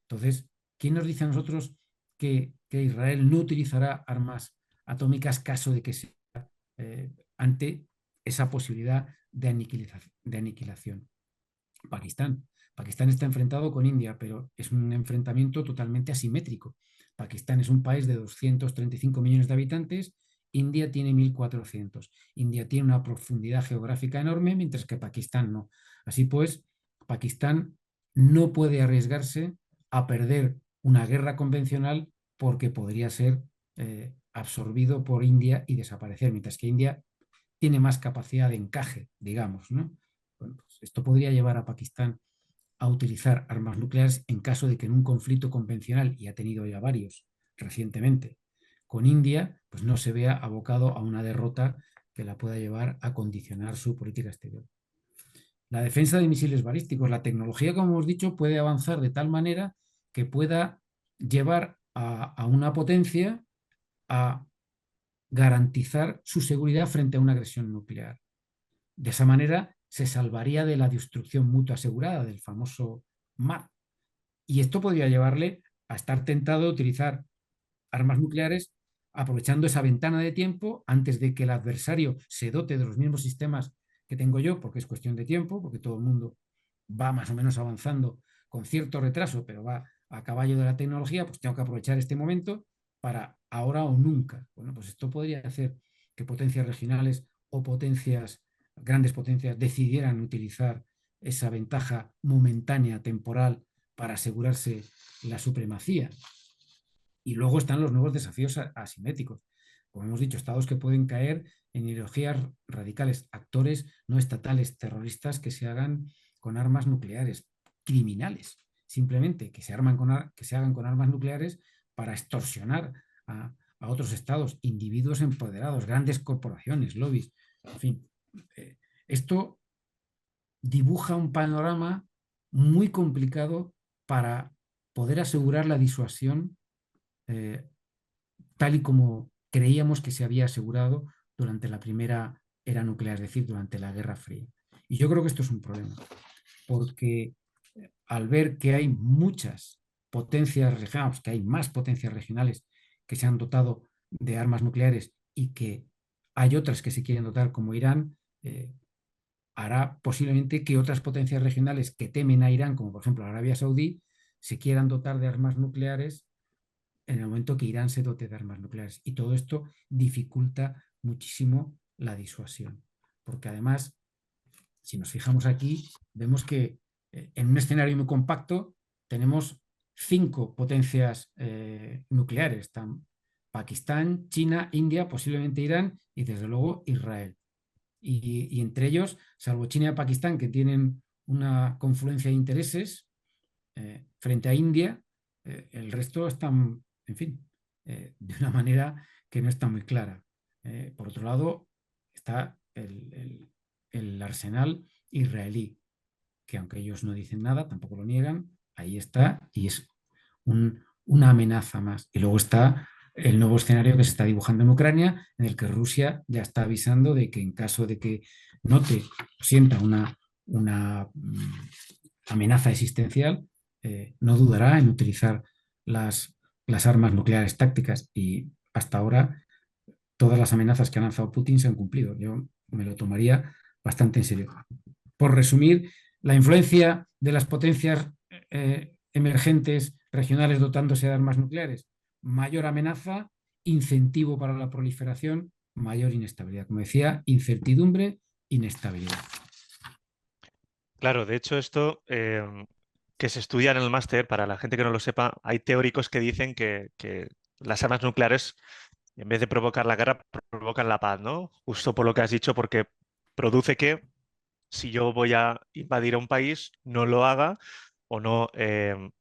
Entonces, ¿quién nos dice a nosotros que Israel no utilizará armas atómicas caso de que sea ante esa posibilidad de aniquilación? Pakistán. Pakistán está enfrentado con India, pero es un enfrentamiento totalmente asimétrico. Pakistán es un país de 235 millones de habitantes, India tiene 1.400. India tiene una profundidad geográfica enorme, mientras que Pakistán no. Así pues, Pakistán no puede arriesgarse a perder una guerra convencional porque podría ser absorbido por India y desaparecer, mientras que India tiene más capacidad de encaje, digamos, ¿no? Bueno, pues esto podría llevar a Pakistán a utilizar armas nucleares en caso de que en un conflicto convencional, y ha tenido ya varios recientemente, con India, pues no se vea abocado a una derrota que la pueda llevar a condicionar su política exterior. La defensa de misiles balísticos, la tecnología, como hemos dicho, puede avanzar de tal manera que pueda llevar a una potencia a garantizar su seguridad frente a una agresión nuclear. De esa manera se salvaría de la destrucción mutua asegurada, del famoso MAR. Y esto podría llevarle a estar tentado de utilizar armas nucleares aprovechando esa ventana de tiempo antes de que el adversario se dote de los mismos sistemas que tengo yo, porque es cuestión de tiempo, porque todo el mundo va más o menos avanzando con cierto retraso, pero va a caballo de la tecnología, pues tengo que aprovechar este momento para ahora o nunca. Bueno, pues esto podría hacer que potencias regionales o potencias, grandes potencias, decidieran utilizar esa ventaja momentánea, temporal, para asegurarse la supremacía. Y luego están los nuevos desafíos asimétricos. Como hemos dicho, estados que pueden caer en ideologías radicales, actores no estatales, terroristas que se hagan con armas nucleares, criminales, simplemente que se, que se hagan con armas nucleares para extorsionar a otros estados, individuos empoderados, grandes corporaciones, lobbies, en fin. Esto dibuja un panorama muy complicado para poder asegurar la disuasión eh, tal y como creíamos que se había asegurado durante la primera era nuclear, es decir, durante la Guerra Fría. Y yo creo que esto es un problema, porque al ver que hay muchas potencias regionales, que hay más potencias regionales que se han dotado de armas nucleares y que hay otras que se quieren dotar como Irán, hará posiblemente que otras potencias regionales que temen a Irán, como por ejemplo Arabia Saudí, se quieran dotar de armas nucleares en el momento que Irán se dote de armas nucleares. Y todo esto dificulta muchísimo la disuasión. Porque además, si nos fijamos aquí, vemos que en un escenario muy compacto tenemos 5 potencias nucleares. Están Pakistán, China, India, posiblemente Irán y desde luego Israel. Y entre ellos, salvo China y Pakistán, que tienen una confluencia de intereses frente a India, el resto están, en fin, de una manera que no está muy clara. Por otro lado, está el arsenal israelí, que aunque ellos no dicen nada, tampoco lo niegan, ahí está y es una amenaza más. Y luego está el nuevo escenario que se está dibujando en Ucrania, en el que Rusia ya está avisando de que en caso de que note o sienta una amenaza existencial, no dudará en utilizar las armas nucleares tácticas y hasta ahora todas las amenazas que ha lanzado Putin se han cumplido. Yo me lo tomaría bastante en serio. Por resumir, la influencia de las potencias emergentes regionales dotándose de armas nucleares, mayor amenaza, incentivo para la proliferación, mayor inestabilidad. Como decía, incertidumbre, inestabilidad. Claro, de hecho esto que se estudia en el máster, para la gente que no lo sepa, hay teóricos que dicen que las armas nucleares, en vez de provocar la guerra, provocan la paz, ¿no? Justo por lo que has dicho, porque produce que si yo voy a invadir a un país, no lo haga o no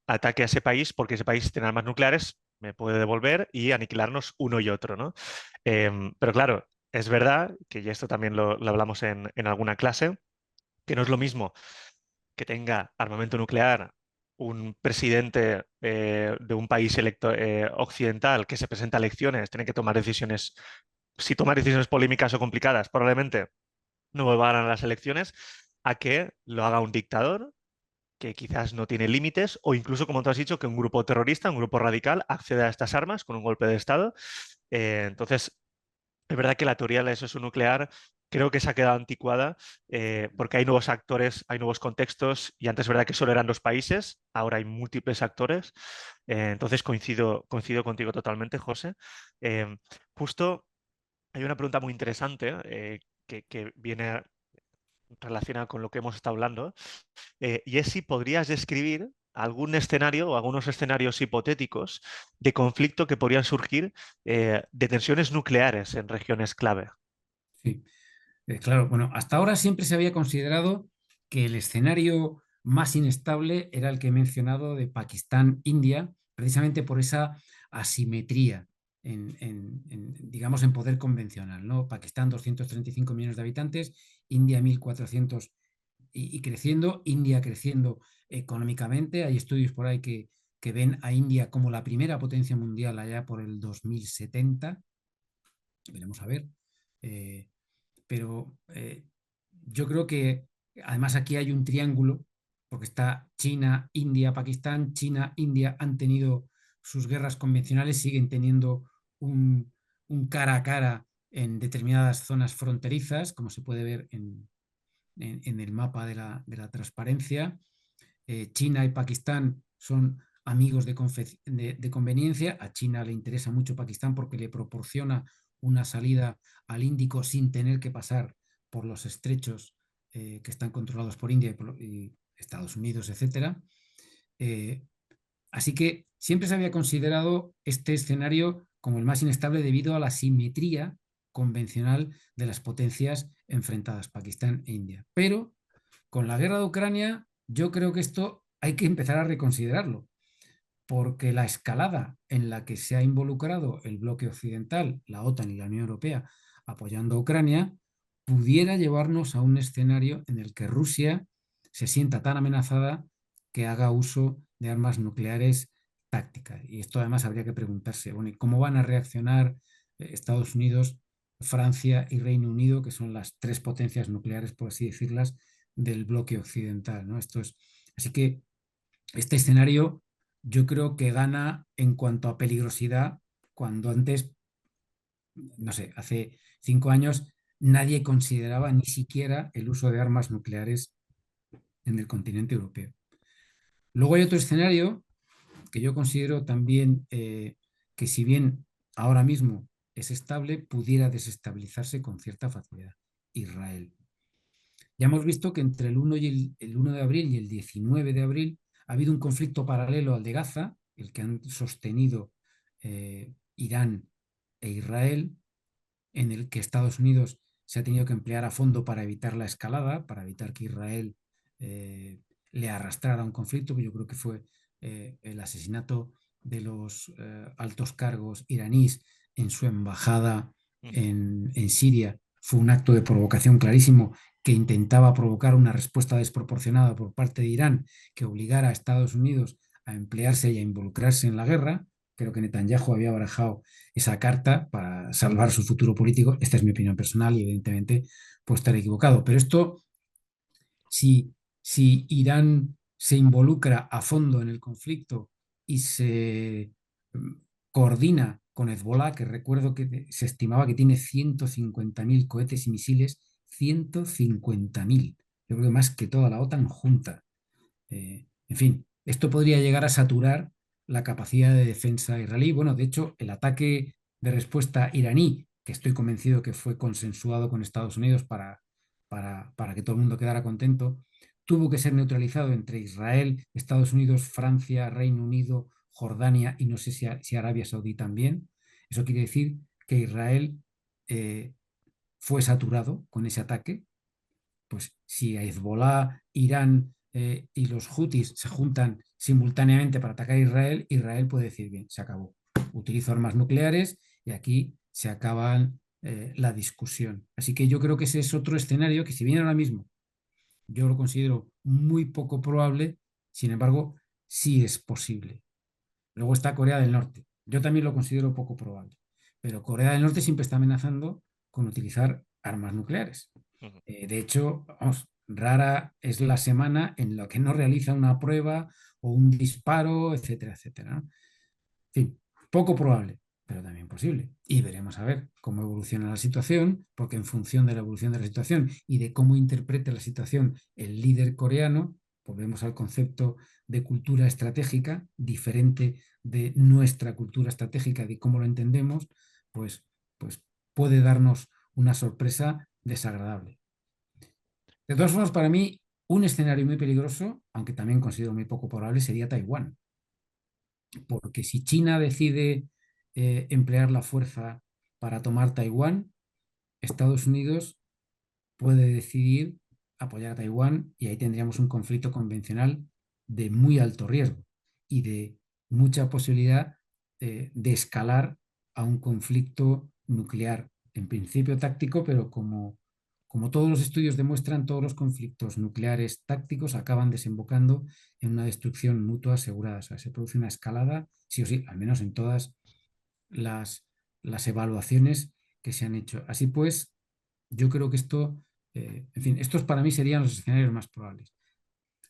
ataque a ese país, porque ese país tiene armas nucleares, me puede devolver y aniquilarnos uno y otro, ¿no? Pero claro, es verdad que, y esto también lo hablamos en alguna clase, que no es lo mismo que tenga armamento nuclear un presidente de un país occidental que se presenta a elecciones, tiene que tomar decisiones, si toma decisiones polémicas o complicadas, probablemente no vuelva a ganar las elecciones, a que lo haga un dictador que quizás no tiene límites, o incluso, como tú has dicho, que un grupo terrorista, un grupo radical, acceda a estas armas con un golpe de Estado. Entonces, es verdad que la teoría del exceso nuclear creo que se ha quedado anticuada porque hay nuevos actores, hay nuevos contextos y antes es verdad que solo eran los países, ahora hay múltiples actores. Entonces coincido contigo totalmente, José. Eh, Justo hay una pregunta muy interesante que viene relacionada con lo que hemos estado hablando y es si podrías describir algún escenario o algunos escenarios hipotéticos de conflicto que podrían surgir de tensiones nucleares en regiones clave. Sí. Claro, bueno, hasta ahora siempre se había considerado que el escenario más inestable era el que he mencionado de Pakistán-India, precisamente por esa asimetría digamos, en poder convencional, ¿no? Pakistán, 235 millones de habitantes, India, 1.400 y creciendo, India creciendo económicamente. Hay estudios por ahí que ven a India como la primera potencia mundial allá por el 2070. Veremos a ver. Eh, pero yo creo que además aquí hay un triángulo, porque está China, India, Pakistán. China, India han tenido sus guerras convencionales, siguen teniendo un cara a cara en determinadas zonas fronterizas, como se puede ver en el mapa de la transparencia. China y Pakistán son amigos de conveniencia. A China le interesa mucho Pakistán porque le proporciona una salida al Índico sin tener que pasar por los estrechos que están controlados por India y Estados Unidos, etcétera. Eh, Así que siempre se había considerado este escenario como el más inestable debido a la simetría convencional de las potencias enfrentadas, Pakistán e India. Pero con la guerra de Ucrania, yo creo que esto hay que empezar a reconsiderarlo, porque la escalada en la que se ha involucrado el bloque occidental, la OTAN y la Unión Europea, apoyando a Ucrania, pudiera llevarnos a un escenario en el que Rusia se sienta tan amenazada que haga uso de armas nucleares tácticas. Y esto además habría que preguntarse, bueno, ¿y cómo van a reaccionar Estados Unidos, Francia y Reino Unido, que son las tres potencias nucleares, por así decirlas, del bloque occidental, ¿no? Así que este escenario yo creo que gana en cuanto a peligrosidad, cuando antes, no sé, hace 5 años nadie consideraba ni siquiera el uso de armas nucleares en el continente europeo. Luego hay otro escenario que yo considero también que si bien ahora mismo es estable, pudiera desestabilizarse con cierta facilidad. Israel. Ya hemos visto que entre el 1, el 1 de abril y el 19 de abril ha habido un conflicto paralelo al de Gaza, el que han sostenido Irán e Israel, en el que Estados Unidos se ha tenido que emplear a fondo para evitar la escalada, para evitar que Israel le arrastrara a un conflicto, que yo creo que fue el asesinato de los altos cargos iraníes en su embajada Ujú. en Siria. Fue un acto de provocación clarísimo que intentaba provocar una respuesta desproporcionada por parte de Irán que obligara a Estados Unidos a emplearse y a involucrarse en la guerra. Creo que Netanyahu había barajado esa carta para salvar su futuro político. Esta es mi opinión personal y evidentemente puedo estar equivocado. Pero esto, si Irán se involucra a fondo en el conflicto y se coordina con Hezbollah, que recuerdo que se estimaba que tiene 150.000 cohetes y misiles, 150.000, yo creo que más que toda la OTAN junta. En fin, esto podría llegar a saturar la capacidad de defensa israelí. Bueno, de hecho, el ataque de respuesta iraní, que estoy convencido que fue consensuado con Estados Unidos para que todo el mundo quedara contento, tuvo que ser neutralizado entre Israel, Estados Unidos, Francia, Reino Unido, Jordania y no sé si Arabia Saudí también. Eso quiere decir que Israel eh, fue saturado con ese ataque. Pues si Hezbollah, Irán y los Houthis se juntan simultáneamente para atacar a Israel, Israel puede decir, bien, se acabó. Utilizo armas nucleares y aquí se acaba la discusión. Así que yo creo que ese es otro escenario que si bien ahora mismo yo lo considero muy poco probable, sin embargo, sí es posible. Luego está Corea del Norte. Yo también lo considero poco probable. Pero Corea del Norte siempre está amenazando con utilizar armas nucleares. Ujú. De hecho, vamos, rara es la semana en la que no realiza una prueba o un disparo, etcétera, etcétera, ¿no? En fin, poco probable, pero también posible. Y veremos a ver cómo evoluciona la situación, porque en función de la evolución de la situación y de cómo interprete la situación el líder coreano, volvemos al concepto de cultura estratégica, diferente de nuestra cultura estratégica, de cómo lo entendemos, pues, pues puede darnos una sorpresa desagradable. De todas formas, para mí, un escenario muy peligroso, aunque también considero muy poco probable, sería Taiwán, porque si China decide emplear la fuerza para tomar Taiwán, Estados Unidos puede decidir apoyar a Taiwán y ahí tendríamos un conflicto convencional de muy alto riesgo y de mucha posibilidad de escalar a un conflicto nuclear, en principio táctico, pero como todos los estudios demuestran, todos los conflictos nucleares tácticos acaban desembocando en una destrucción mutua asegurada. O sea, se produce una escalada, sí o sí, al menos en todas las, las evaluaciones que se han hecho. Así pues, yo creo que esto, en fin, estos para mí serían los escenarios más probables.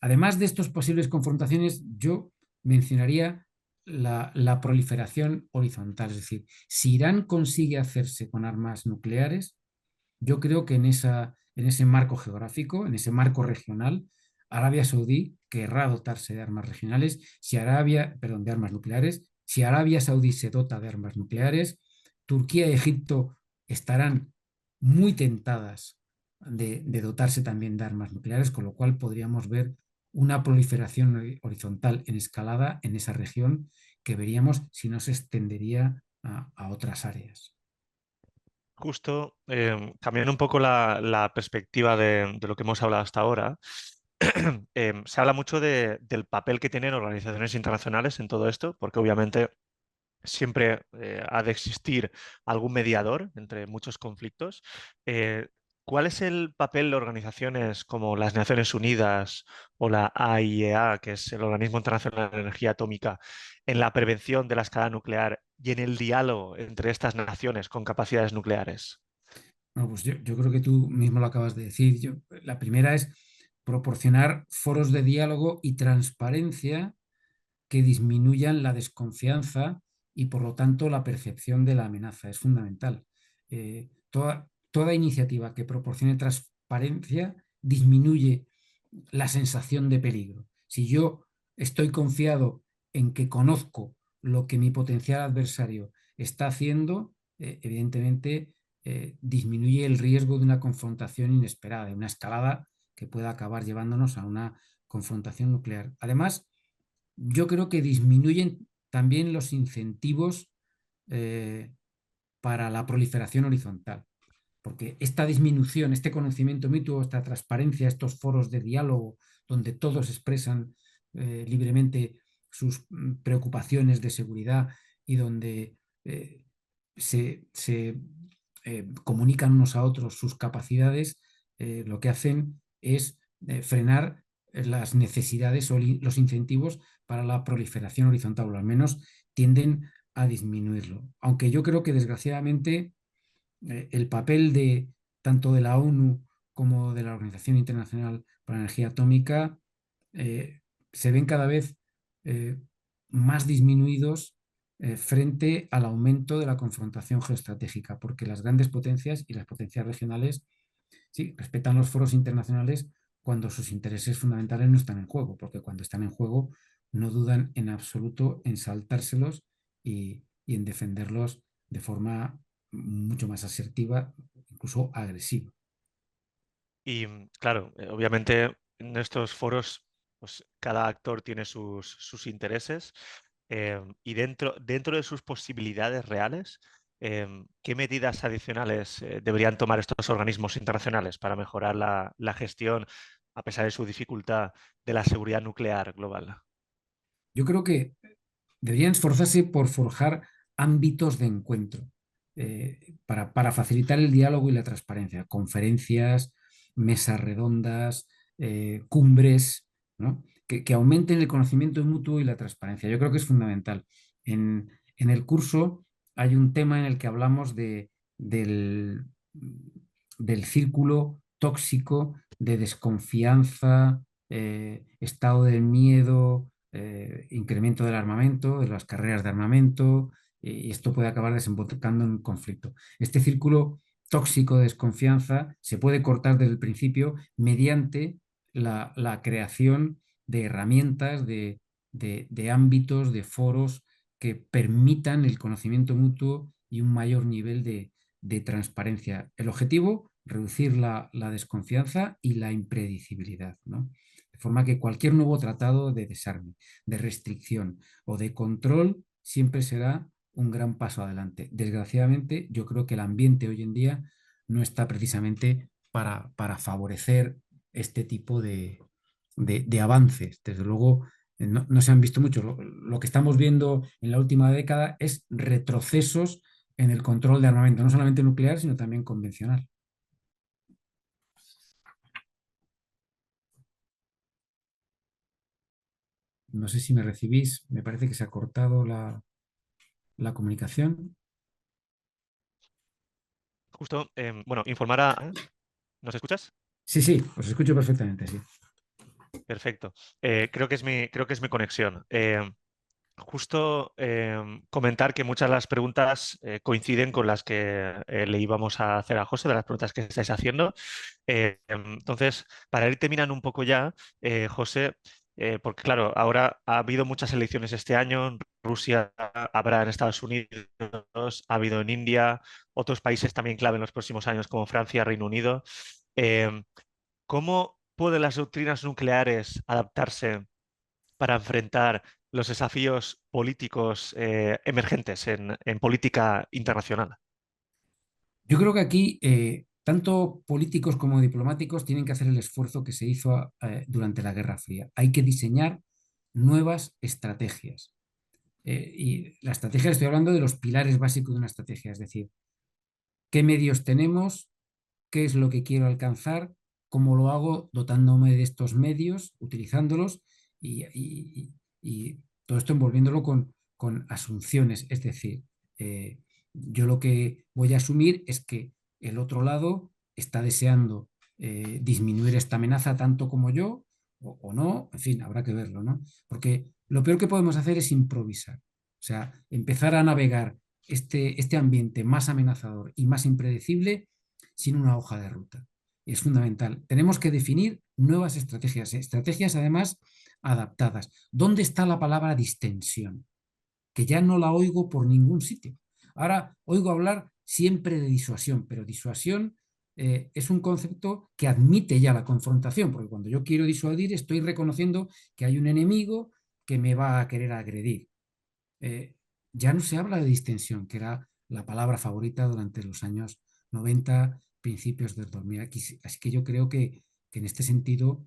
Además de estas posibles confrontaciones, yo mencionaría la proliferación horizontal, es decir, si Irán consigue hacerse con armas nucleares, yo creo que en ese marco geográfico, en ese marco regional, Arabia Saudí querrá dotarse de armas regionales, si Arabia, perdón, de armas nucleares, si Arabia Saudí se dota de armas nucleares, Turquía y Egipto estarán muy tentadas de dotarse también de armas nucleares, con lo cual podríamos ver una proliferación horizontal en escalada en esa región que veríamos si no se extendería a otras áreas. Justo, cambiando un poco la perspectiva de lo que hemos hablado hasta ahora, se habla mucho del papel que tienen organizaciones internacionales en todo esto, porque obviamente siempre ha de existir algún mediador entre muchos conflictos. Eh, ¿Cuál es el papel de organizaciones como las Naciones Unidas o la AIEA, que es el Organismo Internacional de Energía Atómica, en la prevención de la escalada nuclear y en el diálogo entre estas naciones con capacidades nucleares? Bueno, pues yo creo que tú mismo lo acabas de decir. La primera es proporcionar foros de diálogo y transparencia que disminuyan la desconfianza y por lo tanto la percepción de la amenaza. Es fundamental. Toda iniciativa que proporcione transparencia disminuye la sensación de peligro. Si yo estoy confiado en que conozco lo que mi potencial adversario está haciendo, evidentemente disminuye el riesgo de una confrontación inesperada, de una escalada que pueda acabar llevándonos a una confrontación nuclear. Además, yo creo que disminuyen también los incentivos eh, para la proliferación horizontal, porque esta disminución, este conocimiento mutuo, esta transparencia, estos foros de diálogo donde todos expresan libremente sus preocupaciones de seguridad y donde eh, se comunican unos a otros sus capacidades, lo que hacen es frenar las necesidades o los incentivos para la proliferación horizontal, o al menos tienden a disminuirlo. Aunque yo creo que desgraciadamente el papel de tanto de la ONU como de la Organización Internacional para la Energía Atómica eh, se ven cada vez eh, más disminuidos frente al aumento de la confrontación geoestratégica, porque las grandes potencias y las potencias regionales sí respetan los foros internacionales cuando sus intereses fundamentales no están en juego, porque cuando están en juego no dudan en absoluto en saltárselos y en defenderlos de forma mucho más asertiva, incluso agresiva. Y claro, obviamente en estos foros, pues cada actor tiene sus intereses y dentro de sus posibilidades reales, ¿qué medidas adicionales deberían tomar estos organismos internacionales para mejorar la gestión, a pesar de su dificultad, de la seguridad nuclear global? Yo creo que deberían esforzarse por forjar ámbitos de encuentro para facilitar el diálogo y la transparencia, conferencias, mesas redondas, cumbres, ¿no? Que aumenten el conocimiento mutuo y la transparencia. Yo creo que es fundamental. En el curso hay un tema en el que hablamos del círculo tóxico de desconfianza, estado del miedo, incremento del armamento, de las carreras de armamento, y esto puede acabar desembocando en un conflicto. Este círculo tóxico de desconfianza se puede cortar desde el principio mediante la creación de herramientas, de ámbitos, de foros que permitan el conocimiento mutuo y un mayor nivel de transparencia. El objetivo, reducir la desconfianza y la impredecibilidad, ¿no? De forma que cualquier nuevo tratado de desarme, de restricción o de control siempre será un gran paso adelante. Desgraciadamente, yo creo que el ambiente hoy en día no está precisamente para favorecer este tipo de avances. Desde luego, no se han visto mucho. Lo que estamos viendo en la última década es retrocesos en el control de armamento, no solamente nuclear, sino también convencional. No sé si me recibís, me parece que se ha cortado la comunicación. Justo, bueno, informar a... ¿Nos escuchas? Sí, sí, os escucho perfectamente, sí. Perfecto. Creo que es mi conexión. Justo comentar que muchas de las preguntas coinciden con las que le íbamos a hacer a José, de las preguntas que estáis haciendo. Entonces, para ir terminando un poco ya, José, porque claro, ahora ha habido muchas elecciones este año, Rusia habrá en Estados Unidos, ha habido en India, otros países también clave en los próximos años como Francia, Reino Unido. Em, ¿Cómo pueden las doctrinas nucleares adaptarse para enfrentar los desafíos políticos emergentes en política internacional? Yo creo que aquí tanto políticos como diplomáticos tienen que hacer el esfuerzo que se hizo durante la Guerra Fría. Hay que diseñar nuevas estrategias. Y la estrategia, estoy hablando de los pilares básicos de una estrategia, es decir, qué medios tenemos, qué es lo que quiero alcanzar, cómo lo hago dotándome de estos medios, utilizándolos y todo esto envolviéndolo con asunciones. Es decir, eh, yo lo que voy a asumir es que el otro lado está deseando disminuir esta amenaza tanto como yo o no, en fin, habrá que verlo, ¿no? Porque lo peor que podemos hacer es improvisar, o sea, empezar a navegar este ambiente más amenazador y más impredecible sin una hoja de ruta. Es fundamental. Tenemos que definir nuevas estrategias, estrategias además adaptadas. ¿Dónde está la palabra distensión? Que ya no la oigo por ningún sitio. Ahora oigo hablar siempre de disuasión, pero disuasión es un concepto que admite ya la confrontación, porque cuando yo quiero disuadir estoy reconociendo que hay un enemigo que me va a querer agredir. eh, ya no se habla de distensión, que era la palabra favorita durante los años 90, principios del 2000. Así que yo creo que en este sentido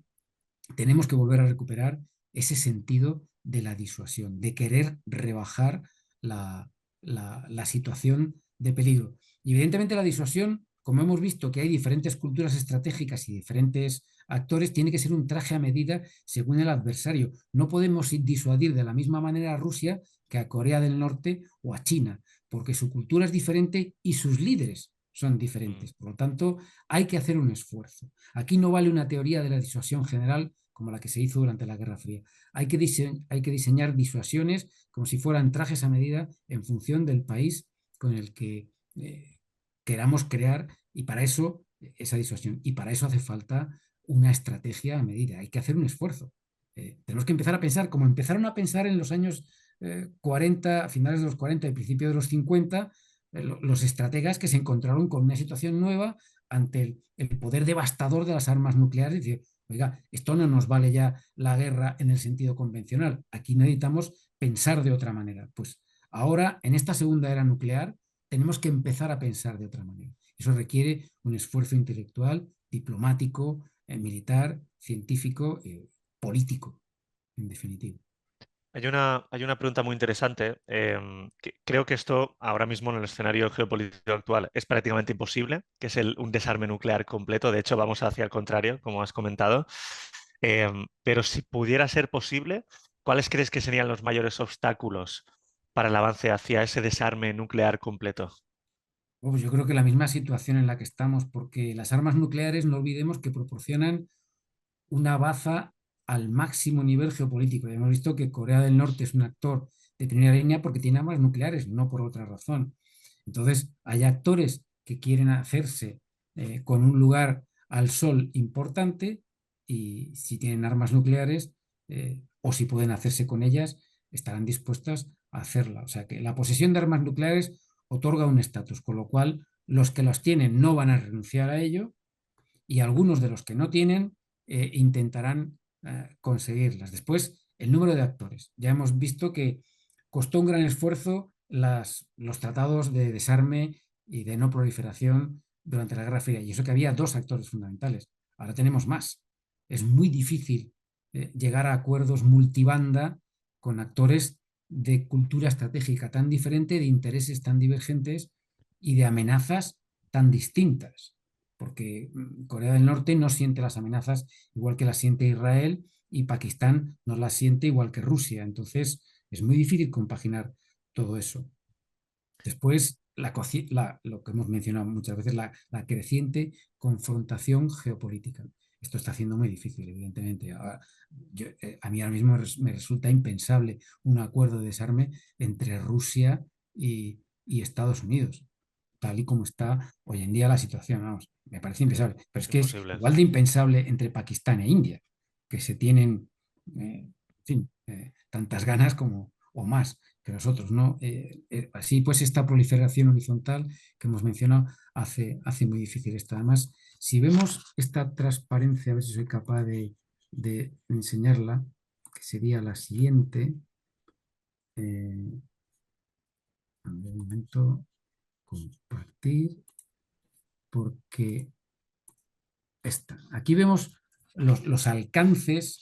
tenemos que volver a recuperar ese sentido de la disuasión, de querer rebajar la situación de peligro. Y evidentemente la disuasión, como hemos visto que hay diferentes culturas estratégicas y diferentes actores, tiene que ser un traje a medida según el adversario. No podemos disuadir de la misma manera a Rusia que a Corea del Norte o a China, porque su cultura es diferente y sus líderes son Mm. diferentes. Por lo tanto, hay que hacer un esfuerzo. Aquí no vale una teoría de la disuasión general como la que se hizo durante la Guerra Fría. Hay que diseñar disuasiones como si fueran trajes a medida en función del país con el que queramos crear y para eso esa disuasión. Y para eso hace falta una estrategia a medida. Hay que hacer un esfuerzo. Tenemos que empezar a pensar como empezaron a pensar en los años 40, a finales de los 40 y principios de los 50, los estrategas que se encontraron con una situación nueva ante el poder devastador de las armas nucleares. Y decir, oiga, esto no nos vale ya la guerra en el sentido convencional. Aquí necesitamos pensar de otra manera. Pues ahora, en esta segunda era nuclear, tenemos que empezar a pensar de otra manera. Eso requiere un esfuerzo intelectual, diplomático, militar, científico, político, en definitiva. Hay una pregunta muy interesante. Creo que esto ahora mismo en el escenario geopolítico actual es prácticamente imposible, que es un desarme nuclear completo. De hecho, vamos hacia el contrario, como has comentado. Pero si pudiera ser posible, ¿cuáles crees que serían los mayores obstáculos para el avance hacia ese desarme nuclear completo? Pues yo creo que la misma situación en la que estamos, porque las armas nucleares, no olvidemos que proporcionan una baza al máximo nivel geopolítico. Ya hemos visto que Corea del Norte es un actor de primera línea porque tiene armas nucleares, no por otra razón. Entonces, hay actores que quieren hacerse con un lugar al sol importante y si tienen armas nucleares o si pueden hacerse con ellas, estarán dispuestas a hacerla. O sea que la posesión de armas nucleares otorga un estatus, con lo cual los que las tienen no van a renunciar a ello y algunos de los que no tienen intentarán conseguirlas. Después, el número de actores. Ya hemos visto que costó un gran esfuerzo los tratados de desarme y de no proliferación durante la Guerra Fría, y eso que había dos actores fundamentales. Ahora tenemos más. Es muy difícil llegar a acuerdos multibanda con actores de cultura estratégica tan diferente, de intereses tan divergentes y de amenazas tan distintas porque Corea del Norte no siente las amenazas igual que las siente Israel y Pakistán no las siente igual que Rusia. Entonces es muy difícil compaginar todo eso. Después, lo que hemos mencionado muchas veces, la creciente confrontación geopolítica. Esto está haciendo muy difícil, evidentemente. A mí ahora mismo me resulta impensable un acuerdo de desarme entre Rusia y Estados Unidos, tal y como está hoy en día la situación. Vamos, me parece impensable. Pero es que es Imposible. igual de impensable entre Pakistán e India, que se tienen, en fin, tantas ganas como o más que nosotros, ¿no? Así pues, esta proliferación horizontal que hemos mencionado hace muy difícil esto. Además, si vemos esta transparencia, a ver si soy capaz de enseñarla, que sería la siguiente. Eh, a ver, un momento, compartir, porque aquí vemos los alcances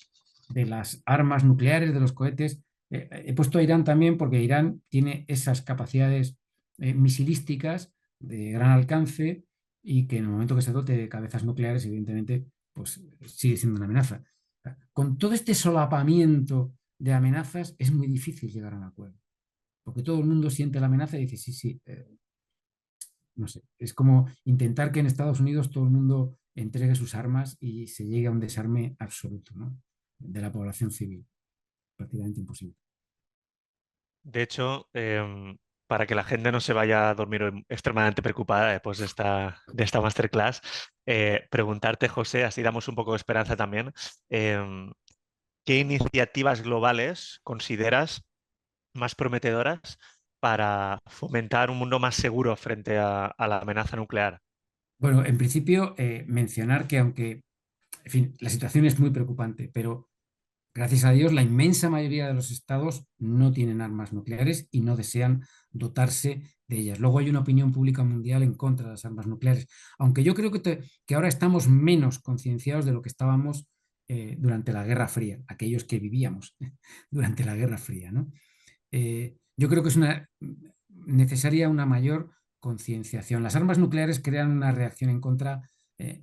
de las armas nucleares, de los cohetes. He puesto a Irán también porque Irán tiene esas capacidades misilísticas de gran alcance y que en el momento que se dote de cabezas nucleares, evidentemente, pues sigue siendo una amenaza. Con todo este solapamiento de amenazas es muy difícil llegar a un acuerdo, porque todo el mundo siente la amenaza y dice, sí, sí, no sé, es como intentar que en Estados Unidos todo el mundo entregue sus armas y se llegue a un desarme absoluto, ¿no? De la población civil. Prácticamente imposible. De hecho, para que la gente no se vaya a dormir extremadamente preocupada después de esta masterclass, preguntarte, José, así damos un poco de esperanza también, em, ¿qué iniciativas globales consideras más prometedoras para fomentar un mundo más seguro frente a la amenaza nuclear? Bueno, en principio, mencionar que aunque, en fin, la situación es muy preocupante, pero gracias a Dios, la inmensa mayoría de los estados no tienen armas nucleares y no desean dotarse de ellas. Luego hay una opinión pública mundial en contra de las armas nucleares, aunque yo creo que ahora estamos menos concienciados de lo que estábamos durante la Guerra Fría, aquellos que vivíamos durante la Guerra Fría, ¿no? Yo creo que es necesaria una mayor concienciación. Las armas nucleares crean una reacción en contra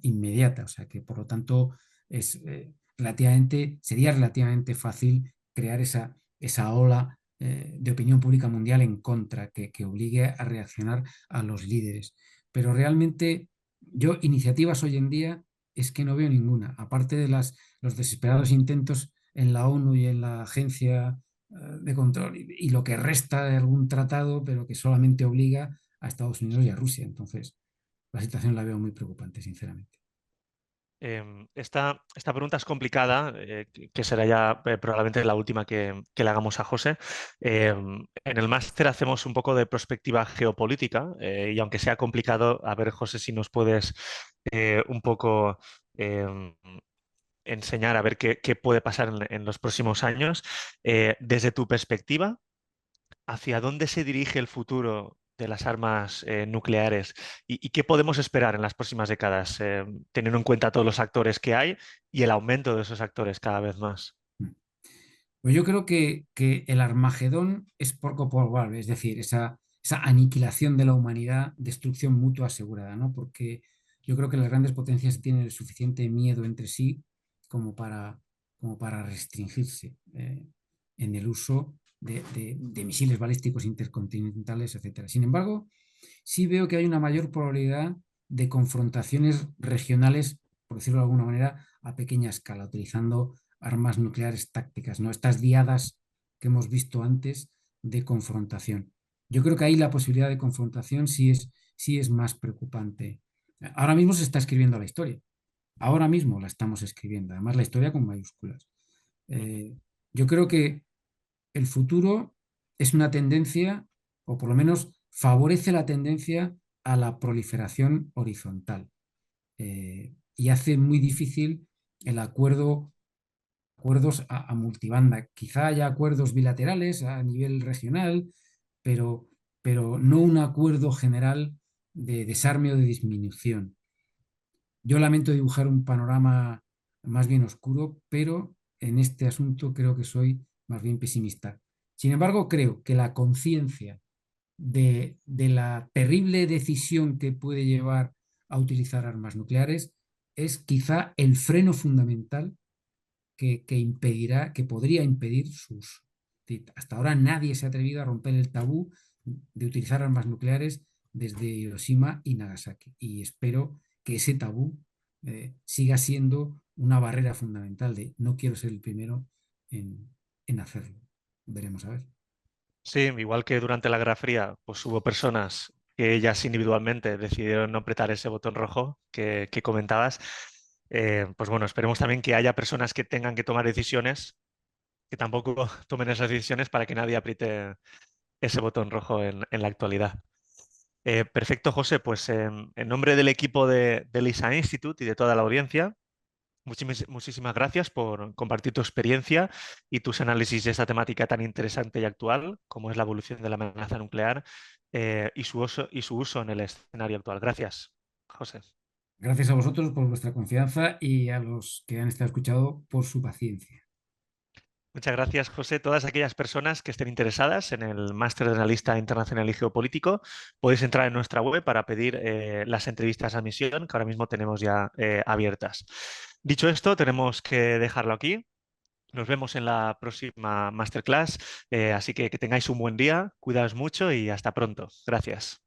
inmediata, o sea que por lo tanto es, sería relativamente fácil crear esa ola de opinión pública mundial en contra que obligue a reaccionar a los líderes. Pero realmente yo iniciativas hoy en día es que no veo ninguna, aparte de los desesperados intentos en la ONU y en la Agencia de control y lo que resta de algún tratado, pero que solamente obliga a Estados Unidos y a Rusia. Entonces, la situación la veo muy preocupante, sinceramente. Esta pregunta es complicada, que será ya probablemente la última que le hagamos a José. En el máster hacemos un poco de perspectiva geopolítica y aunque sea complicado, a ver, José, si nos puedes un poco em, enseñar a ver qué puede pasar en los próximos años. Desde tu perspectiva, ¿hacia dónde se dirige el futuro de las armas nucleares y qué podemos esperar en las próximas décadas, teniendo en cuenta todos los actores que hay y el aumento de esos actores cada vez más? Pues yo creo que el Armagedón es poco probable, es decir, esa aniquilación de la humanidad, destrucción mutua asegurada, ¿no? Porque yo creo que las grandes potencias tienen el suficiente miedo entre sí como para, como para restringirse en el uso de misiles balísticos intercontinentales, etcétera. Sin embargo, sí veo que hay una mayor probabilidad de confrontaciones regionales, por decirlo de alguna manera, a pequeña escala, utilizando armas nucleares tácticas, ¿no? Estas diadas que hemos visto antes de confrontación. Yo creo que ahí la posibilidad de confrontación sí es más preocupante. Ahora mismo se está escribiendo la historia. Ahora mismo la estamos escribiendo. Además, la historia con mayúsculas. Eh, yo creo que el futuro es una tendencia, o por lo menos favorece la tendencia a la proliferación horizontal y hace muy difícil el acuerdos a multibanda. Quizá haya acuerdos bilaterales a nivel regional, pero, pero no un acuerdo general de desarme o de disminución. Yo lamento dibujar un panorama más bien oscuro, pero en este asunto creo que soy más bien pesimista. Sin embargo, creo que la conciencia de la terrible decisión que puede llevar a utilizar armas nucleares es quizá el freno fundamental que impedirá, que podría impedir su uso. Hasta ahora nadie se ha atrevido a romper el tabú de utilizar armas nucleares desde Hiroshima y Nagasaki. Y espero que ese tabú siga siendo una barrera fundamental de no quiero ser el primero en hacerlo. Veremos a ver. Sí, igual que durante la Guerra Fría, pues hubo personas que ellas individualmente decidieron no apretar ese botón rojo que comentabas. Pues bueno, esperemos también que haya personas que tengan que tomar decisiones, que tampoco tomen esas decisiones para que nadie apriete ese botón rojo en la actualidad. Perfecto, José. Pues en nombre del equipo de LISA Institute y de toda la audiencia, muchísimas gracias por compartir tu experiencia y tus análisis de esta temática tan interesante y actual, como es la evolución de la amenaza nuclear y su uso en el escenario actual. Gracias, José. Gracias a vosotros por vuestra confianza y a los que han estado escuchado por su paciencia. Muchas gracias, José. Todas aquellas personas que estén interesadas en el Máster de Analista Internacional y Geopolítico, podéis entrar en nuestra web para pedir las entrevistas a admisión que ahora mismo tenemos ya abiertas. Dicho esto, tenemos que dejarlo aquí. Nos vemos en la próxima masterclass, así que tengáis un buen día, cuidaos mucho y hasta pronto. Gracias.